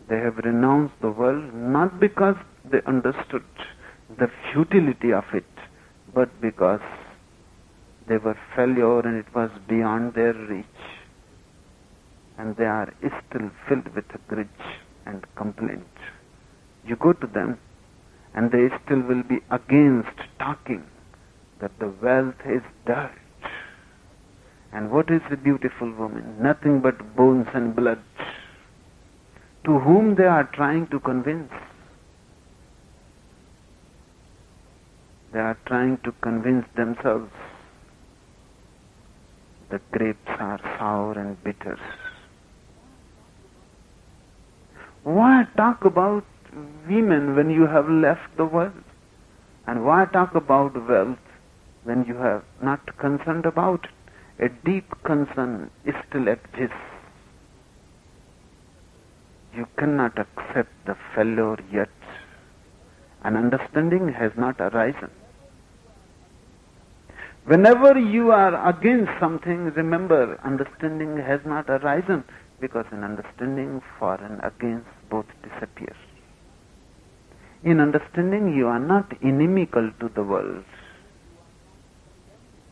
They have renounced the world not because they understood the futility of it, but because they were failure and it was beyond their reach. And they are still filled with grudge and complaint. You go to them and they still will be against talking that the wealth is dirt. And what is a beautiful woman? Nothing but bones and blood. To whom they are trying to convince? They are trying to convince themselves the grapes are sour and bitter. Why talk about women when you have left the world? And why talk about wealth when you have not concerned about it? A deep concern still exists. You cannot accept the failure yet. An understanding has not arisen. Whenever you are against something, remember, understanding has not arisen, because in understanding, for and against both disappear. In understanding, you are not inimical to the world.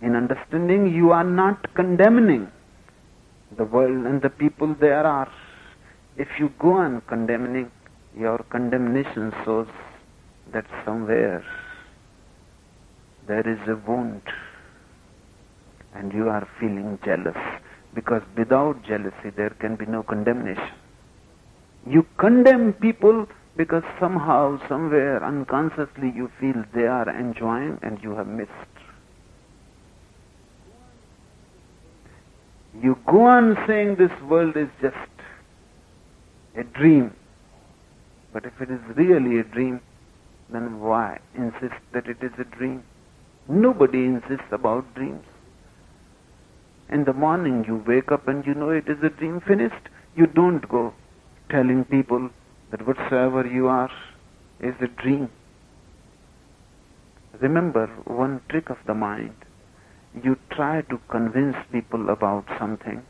In understanding, you are not condemning the world and the people there are. If you go on condemning, your condemnation shows that somewhere there is a wound and you are feeling jealous, because without jealousy there can be no condemnation. You condemn people because somehow, somewhere, unconsciously you feel they are enjoying and you have missed. You go on saying this world is just a dream. But if it is really a dream, then why insist that it is a dream? Nobody insists about dreams. In the morning you wake up and you know it is a dream, finished. You don't go telling people that whatsoever you are is a dream. Remember one trick of the mind. You try to convince people about something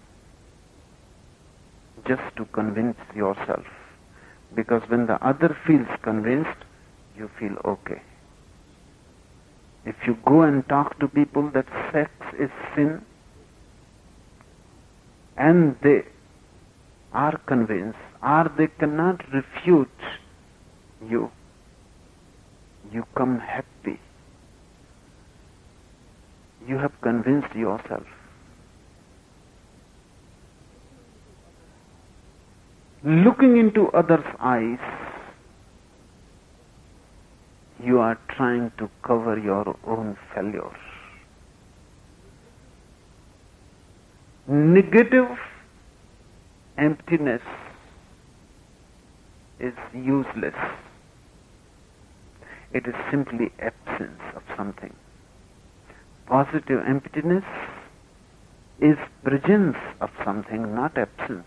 just to convince yourself. Because when the other feels convinced, you feel okay. If you go and talk to people that sex is sin, and they are convinced, or they cannot refute you, you come happy. You have convinced yourself. Looking into others' eyes, you are trying to cover your own failure. Negative emptiness is useless. It is simply absence of something. Positive emptiness is presence of something, not absence.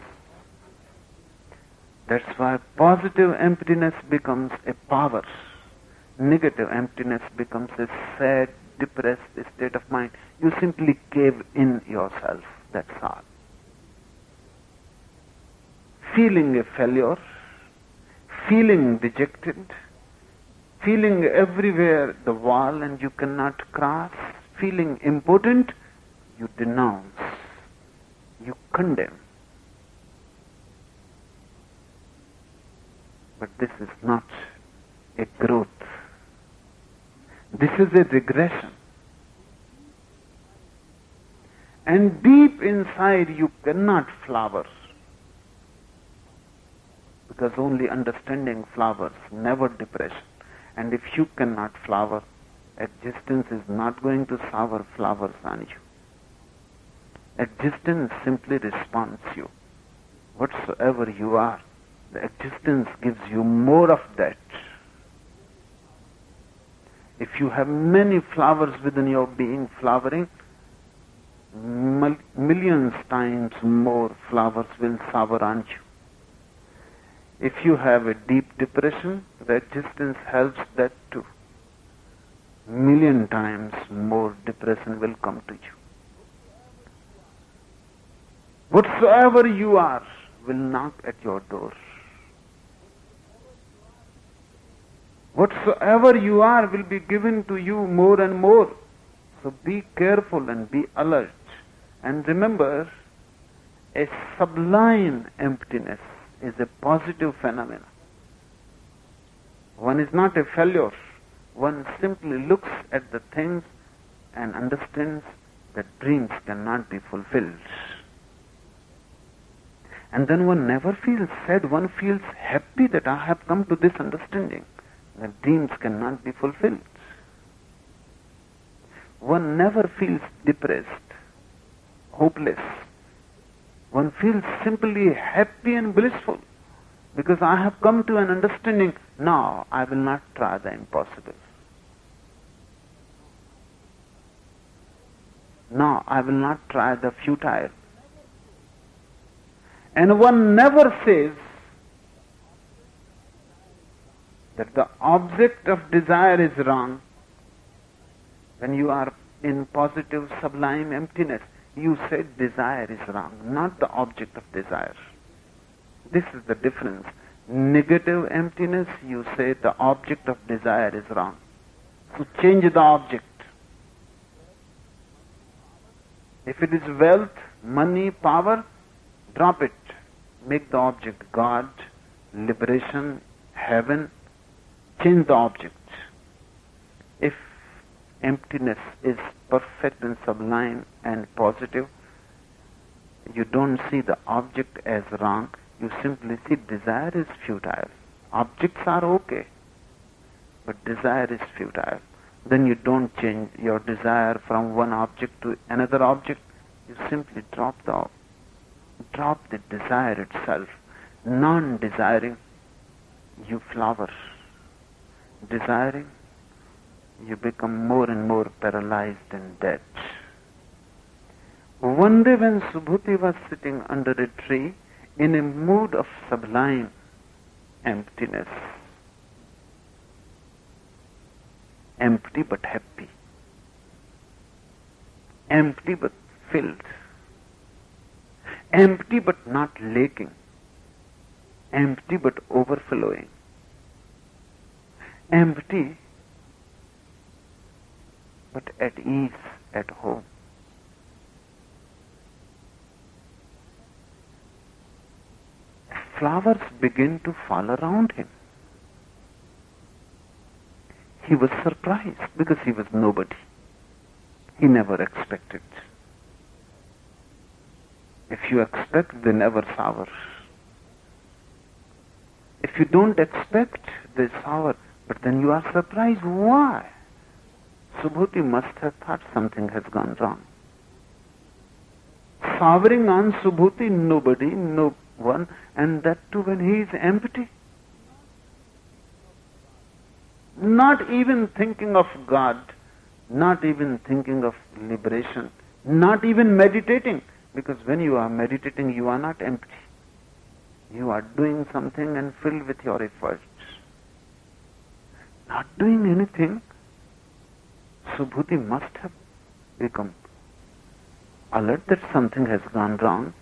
That's why positive emptiness becomes a power. Negative emptiness becomes a sad, depressed state of mind. You simply cave in yourself, that's all. Feeling a failure, feeling dejected, feeling everywhere the wall and you cannot cross, feeling impotent, you denounce, you condemn. But this is not a growth. This is a regression. And deep inside you cannot flower. Because only understanding flowers, never depression. And if you cannot flower, existence is not going to shower flowers on you. Existence simply responds you. Whatsoever you are, the existence gives you more of that. If you have many flowers within your being flowering, millions times more flowers will shower on you. If you have a deep depression, the existence helps that too. Million times more depression will come to you. Whatsoever you are will knock at your door. Whatsoever you are will be given to you more and more. So be careful and be alert. And remember, a sublime emptiness is a positive phenomenon. One is not a failure. One simply looks at the things and understands that dreams cannot be fulfilled. And then one never feels sad, one feels happy that I have come to this understanding, that dreams cannot be fulfilled. One never feels depressed, hopeless. One feels simply happy and blissful, because I have come to an understanding, now I will not try the impossible. Now I will not try the futile. And one never says that the object of desire is wrong. When you are in positive, sublime emptiness, you say desire is wrong, not the object of desire. This is the difference. Negative emptiness, you say the object of desire is wrong. So change the object. If it is wealth, money, power, drop it. Make the object God, liberation, heaven. Change the object. If emptiness is perfect and sublime and positive, you don't see the object as wrong. You simply see desire is futile. Objects are okay, but desire is futile. Then you don't change your desire from one object to another object. You simply drop the desire itself. Non-desiring, you flower. Desiring, you become more and more paralyzed and dead. One day when Subhuti was sitting under a tree in a mood of sublime emptiness, empty but happy, empty but filled, empty but not lacking, empty but overflowing, empty but at ease, at home. Flowers begin to fall around him. He was surprised because he was nobody. He never expected. If you expect, they never sour. If you don't expect, they sour. But then you are surprised. Why? Subhuti must have thought something has gone wrong. Souring on Subhuti, nobody, no one, and that too when he is empty. not even thinking of God, not even thinking of liberation, not even meditating, because when you are meditating, you are not empty. You are doing something and filled with your efforts. Not doing anything, Subhuti must have become alert that something has gone wrong.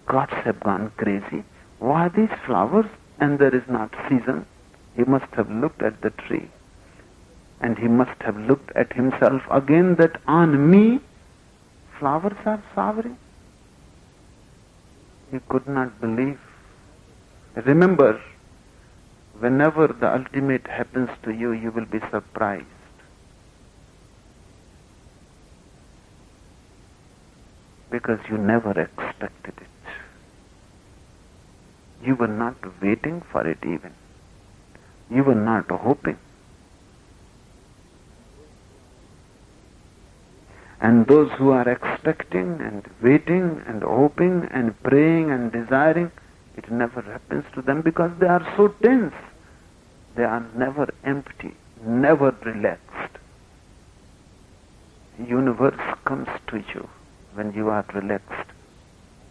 Gods have gone crazy. Why these flowers and there is not season? He must have looked at the tree. And he must have looked at himself again that on me flowers are souring. He could not believe. Remember, whenever the ultimate happens to you, you will be surprised. Because you never expected it. You were not waiting for it even. You were not hoping. And those who are expecting and waiting and hoping and praying and desiring, it never happens to them because they are so tense. They are never empty, never relaxed. The universe comes to you when you are relaxed,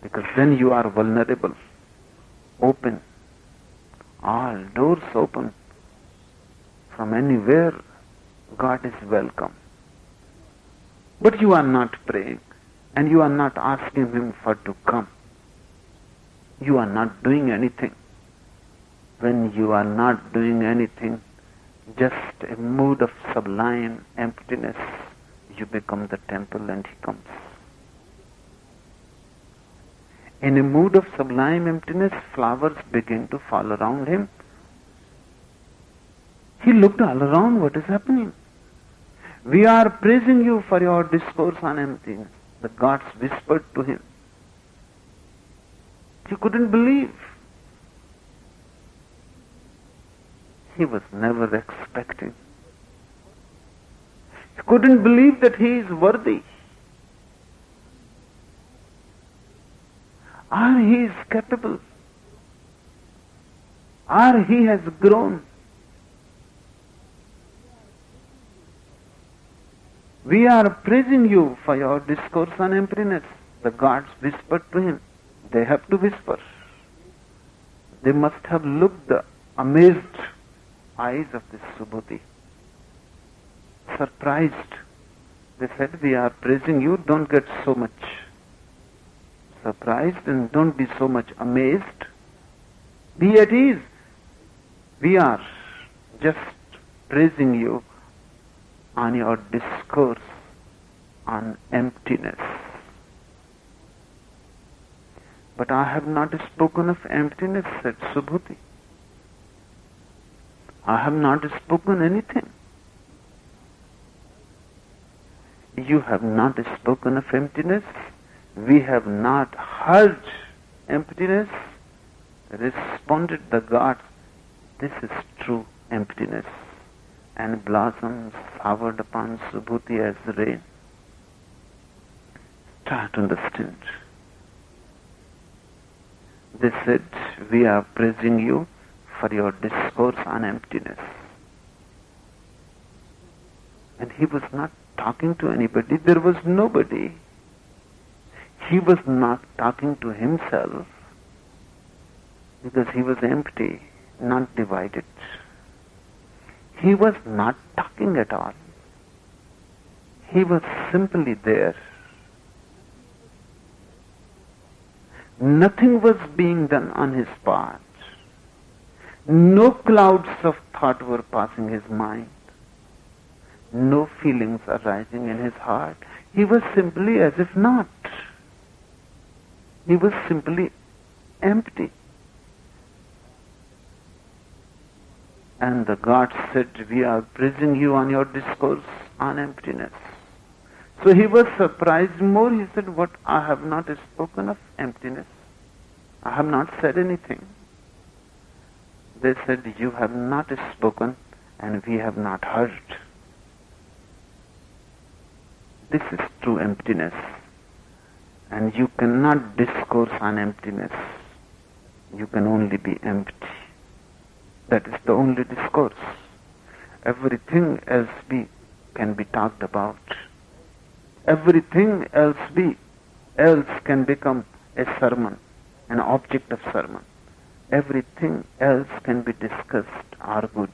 because then you are vulnerable, open, all doors open. From anywhere, God is welcome. But you are not praying, and you are not asking Him for to come. You are not doing anything. When you are not doing anything, just a mood of sublime emptiness, you become the temple and He comes. In a mood of sublime emptiness, flowers begin to fall around him. He looked all around, what is happening? We are praising you for your discourse on emptiness. The gods whispered to him. He couldn't believe. He was never expecting. He couldn't believe that he is worthy. Or he is capable. Or he has grown. We are praising you for your discourse on emptiness. The gods whispered to him. They have to whisper. They must have looked the amazed eyes of this Subhuti. Surprised. They said, we are praising you, don't get so much surprised and don't be so much amazed. Be at ease. We are just praising you on your discourse on emptiness. But I have not spoken of emptiness, said Subhuti. I have not spoken anything. You have not spoken of emptiness. We have not heard emptiness. Responded the gods, this is true emptiness. And blossoms showered upon Subhuti as rain. Try to understand. They said, we are praising you for your discourse on emptiness. And he was not talking to anybody. There was nobody. He was not talking to himself because he was empty, not divided. He was not talking at all. He was simply there. Nothing was being done on his part. No clouds of thought were passing his mind. No feelings arising in his heart. He was simply as if not. He was simply empty. And the gods said, we are praising you on your discourse on emptiness. So he was surprised more. He said, what? I have not spoken of emptiness. I have not said anything. They said, you have not spoken and we have not heard. This is true emptiness. And you cannot discourse on emptiness. You can only be empty. That is the only discourse. everything else can be talked about. Everything else can become a sermon, an object of sermon. Everything else can be discussed, argued,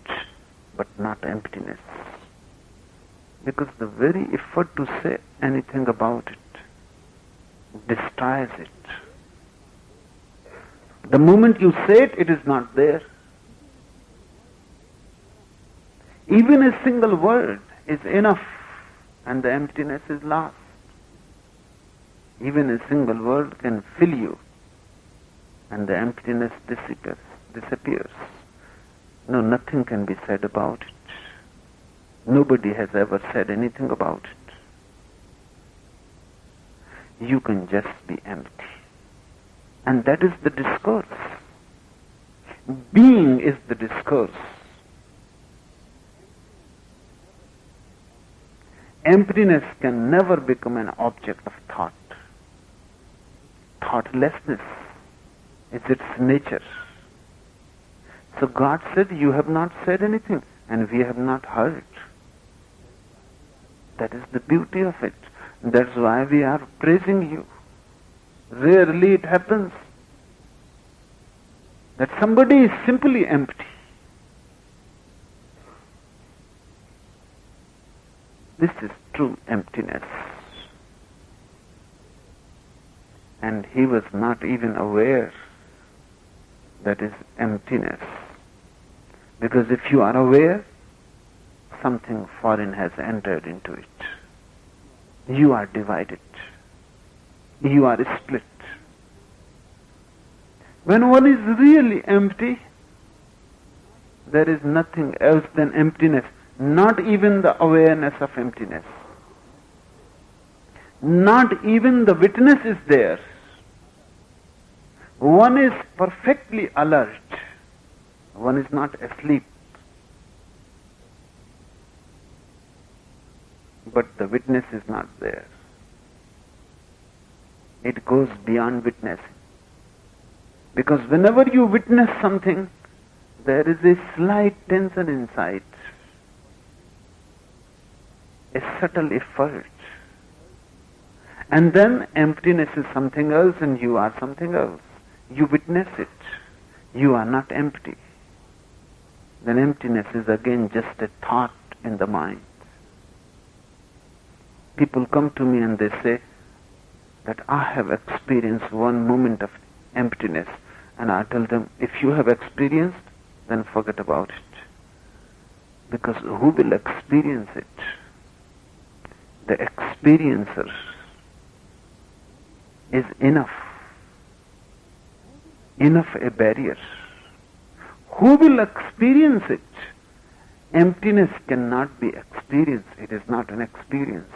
but not emptiness. Because the very effort to say anything about it destroys it. The moment you say it, it is not there. Even a single word is enough and the emptiness is lost. Even a single word can fill you and the emptiness disappears. No, nothing can be said about it. Nobody has ever said anything about it. You can just be empty. And that is the discourse. Being is the discourse. Emptiness can never become an object of thought. Thoughtlessness is its nature. So God said, you have not said anything, and we have not heard. That is the beauty of it. That's why we are praising you. Rarely it happens that somebody is simply empty. This is true emptiness. And he was not even aware that is emptiness. Because if you are aware, something foreign has entered into it. You are divided. You are split. When one is really empty, there is nothing else than emptiness. Not even the awareness of emptiness. Not even the witness is there. One is perfectly alert. One is not asleep. But the witness is not there. It goes beyond witnessing. Because whenever you witness something, there is a slight tension inside. A subtle effort. And then emptiness is something else and you are something else. You witness it. You are not empty. Then emptiness is again just a thought in the mind. People come to me and they say that I have experienced one moment of emptiness. And I tell them, if you have experienced, then forget about it. Because who will experience it? The experiencer is enough a barrier. Who will experience it? Emptiness cannot be experienced. It is not an experience.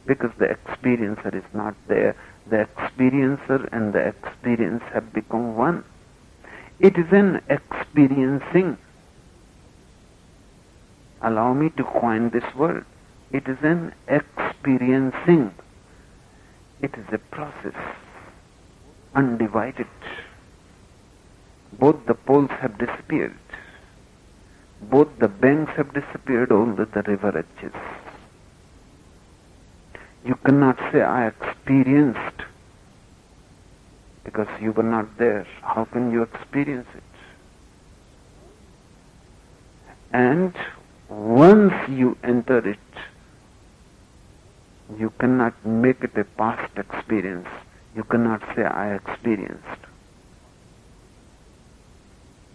Because the experiencer is not there. The experiencer and the experience have become one. It is an experiencing. Allow me to coin this word. It is an experiencing. It is a process, undivided. Both the poles have disappeared. Both the banks have disappeared, all the river edges. You cannot say, I experienced, because you were not there. How can you experience it? And once you enter it, you cannot make it a past experience. You cannot say, I experienced.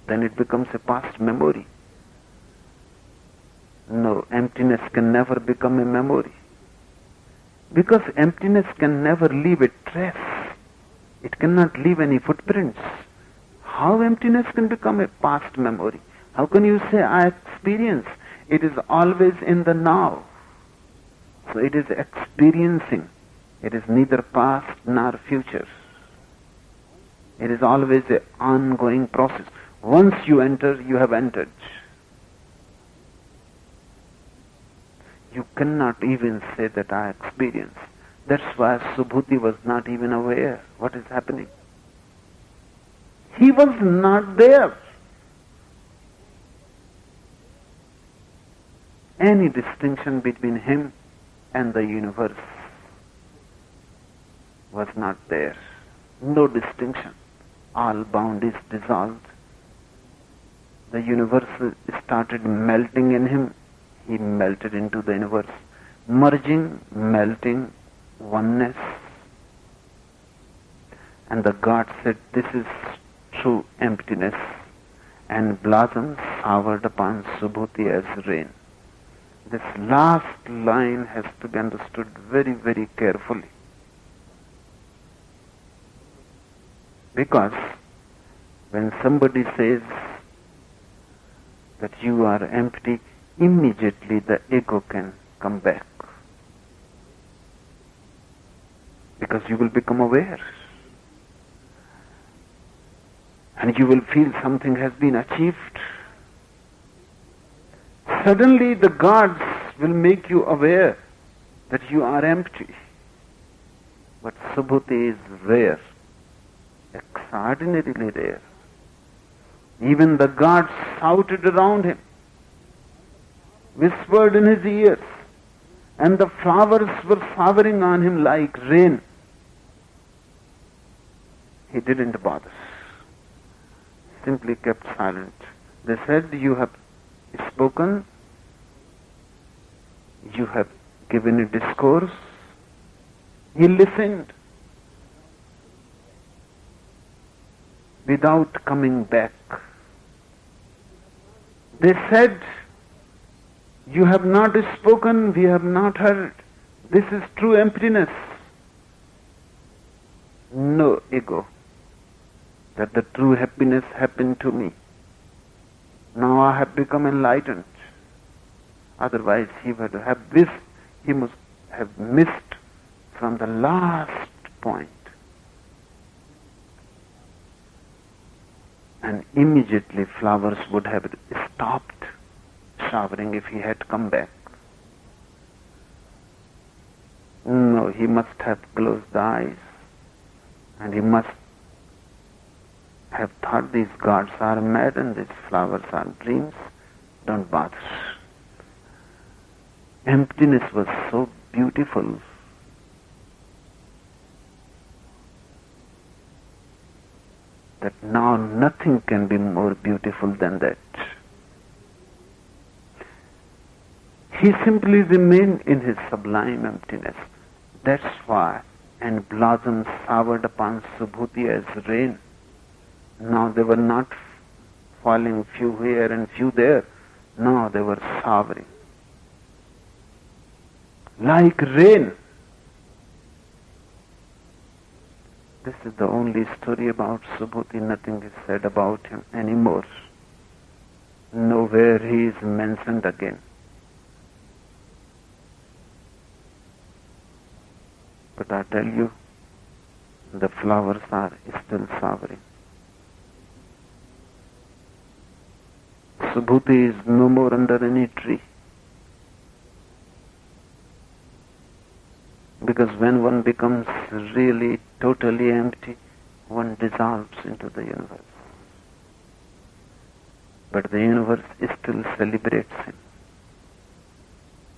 Then it becomes a past memory. No, emptiness can never become a memory. Because emptiness can never leave a trace. It cannot leave any footprints. How emptiness can become a past memory? How can you say, I experience? It is always in the now. So it is experiencing. It is neither past nor future. It is always an ongoing process. Once you enter, you have entered. You cannot even say that I experience. That's why Subhuti was not even aware what is happening. He was not there. any distinction between him and the universe was not there. No distinction. All bound is dissolved. The universe started melting in him. He melted into the universe. Merging, melting, oneness. And the God said, this is true emptiness, and blossoms showered upon Subhuti as rain. This last line has to be understood very, very carefully. Because when somebody says that you are empty, immediately the ego can come back. Because you will become aware. And you will feel something has been achieved. Suddenly the gods will make you aware that you are empty. But Subhuti is rare, extraordinarily rare. Even the gods shouted around him, whispered in his ears, and the flowers were showering on him like rain. He didn't bother. Simply kept silent. They said, you have spoken, you have given a discourse. He listened without coming back. They said, you have not spoken, we have not heard. This is true emptiness. No ego. That the true happiness happened to me. Now I have become enlightened. Otherwise he would have he must have missed from the last point. And immediately flowers would have stopped showering if he had come back. No, he must have closed the eyes, and he must have thought these gods are mad and these flowers are dreams. Don't bother. Emptiness was so beautiful. That now nothing can be more beautiful than that. He simply remained in his sublime emptiness. That's why, and blossoms showered upon Subhuti as rain. Now they were not falling few here and few there. No, they were showering. Like rain. This is the only story about Subhuti. Nothing is said about him anymore. Nowhere he is mentioned again. But I tell you, the flowers are still showering. Subhuti is no more under any tree. Because when one becomes really totally empty, one dissolves into the universe. But the universe still celebrates him.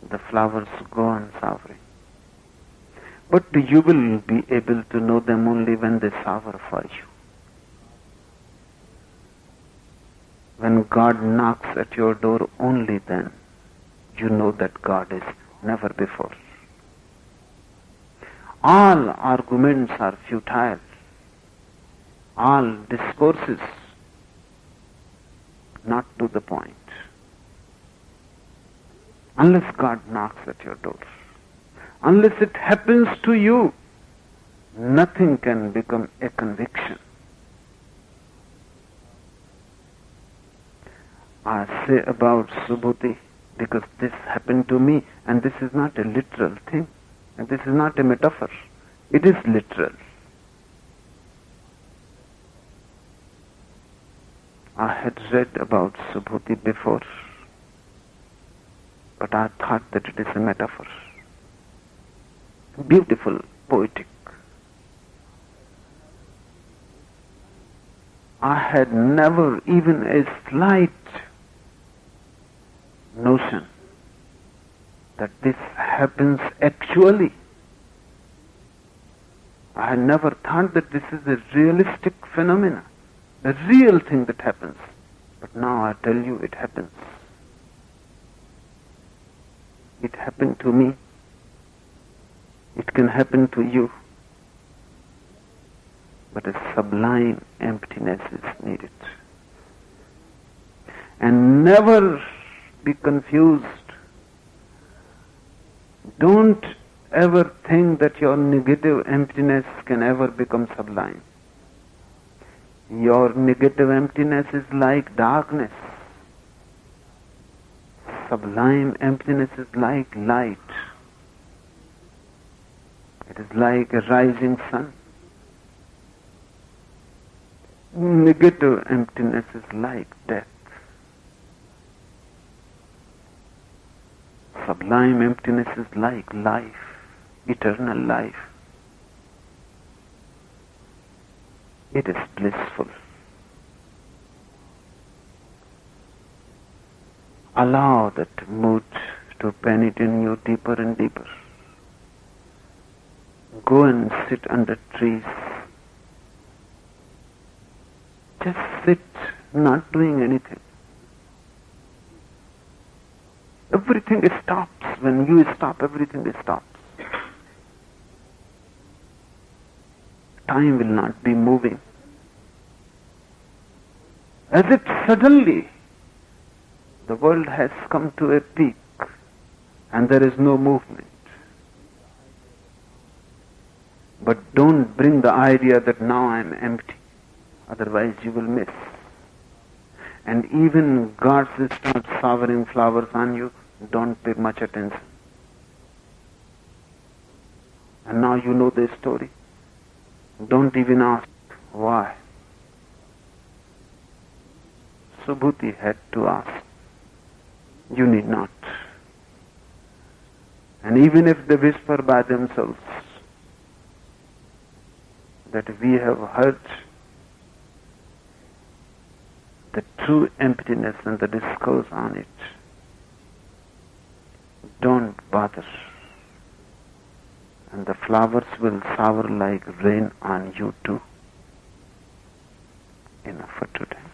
The flowers go on showering. But you will be able to know them only when they shower for you. When God knocks at your door, only then you know that God is never before. All arguments are futile. All discourses not to the point. Unless God knocks at your door. Unless it happens to you, nothing can become a conviction. I say about Subhuti because this happened to me, and this is not a literal thing, and this is not a metaphor. It is literal. I had read about Subhuti before, but I thought that it is a metaphor. Beautiful, poetic. I had never even a slight notion that this happens actually. I had never thought that this is a realistic phenomena, a real thing that happens. But now I tell you it happens. It happened to me. It can happen to you. But a sublime emptiness is needed. And never be confused. Don't ever think that your negative emptiness can ever become sublime. Your negative emptiness is like darkness. Sublime emptiness is like light. It is like a rising sun. Negative emptiness is like death. Sublime emptiness is like life, eternal life. It is blissful. Allow that mood to penetrate in you deeper and deeper. Go and sit under trees. Just sit, not doing anything. Everything stops. When you stop, everything stops. Time will not be moving. As if suddenly the world has come to a peak and there is no movement. But don't bring the idea that now I am empty. Otherwise you will miss. And even gods start showering flowers on you, don't pay much attention. And now you know the story. Don't even ask why. Subhuti had to ask. You need not. And even if they whisper by themselves that we have heard the true emptiness and the discourse on it, don't bother. And the flowers will shower like rain on you too. Enough for today.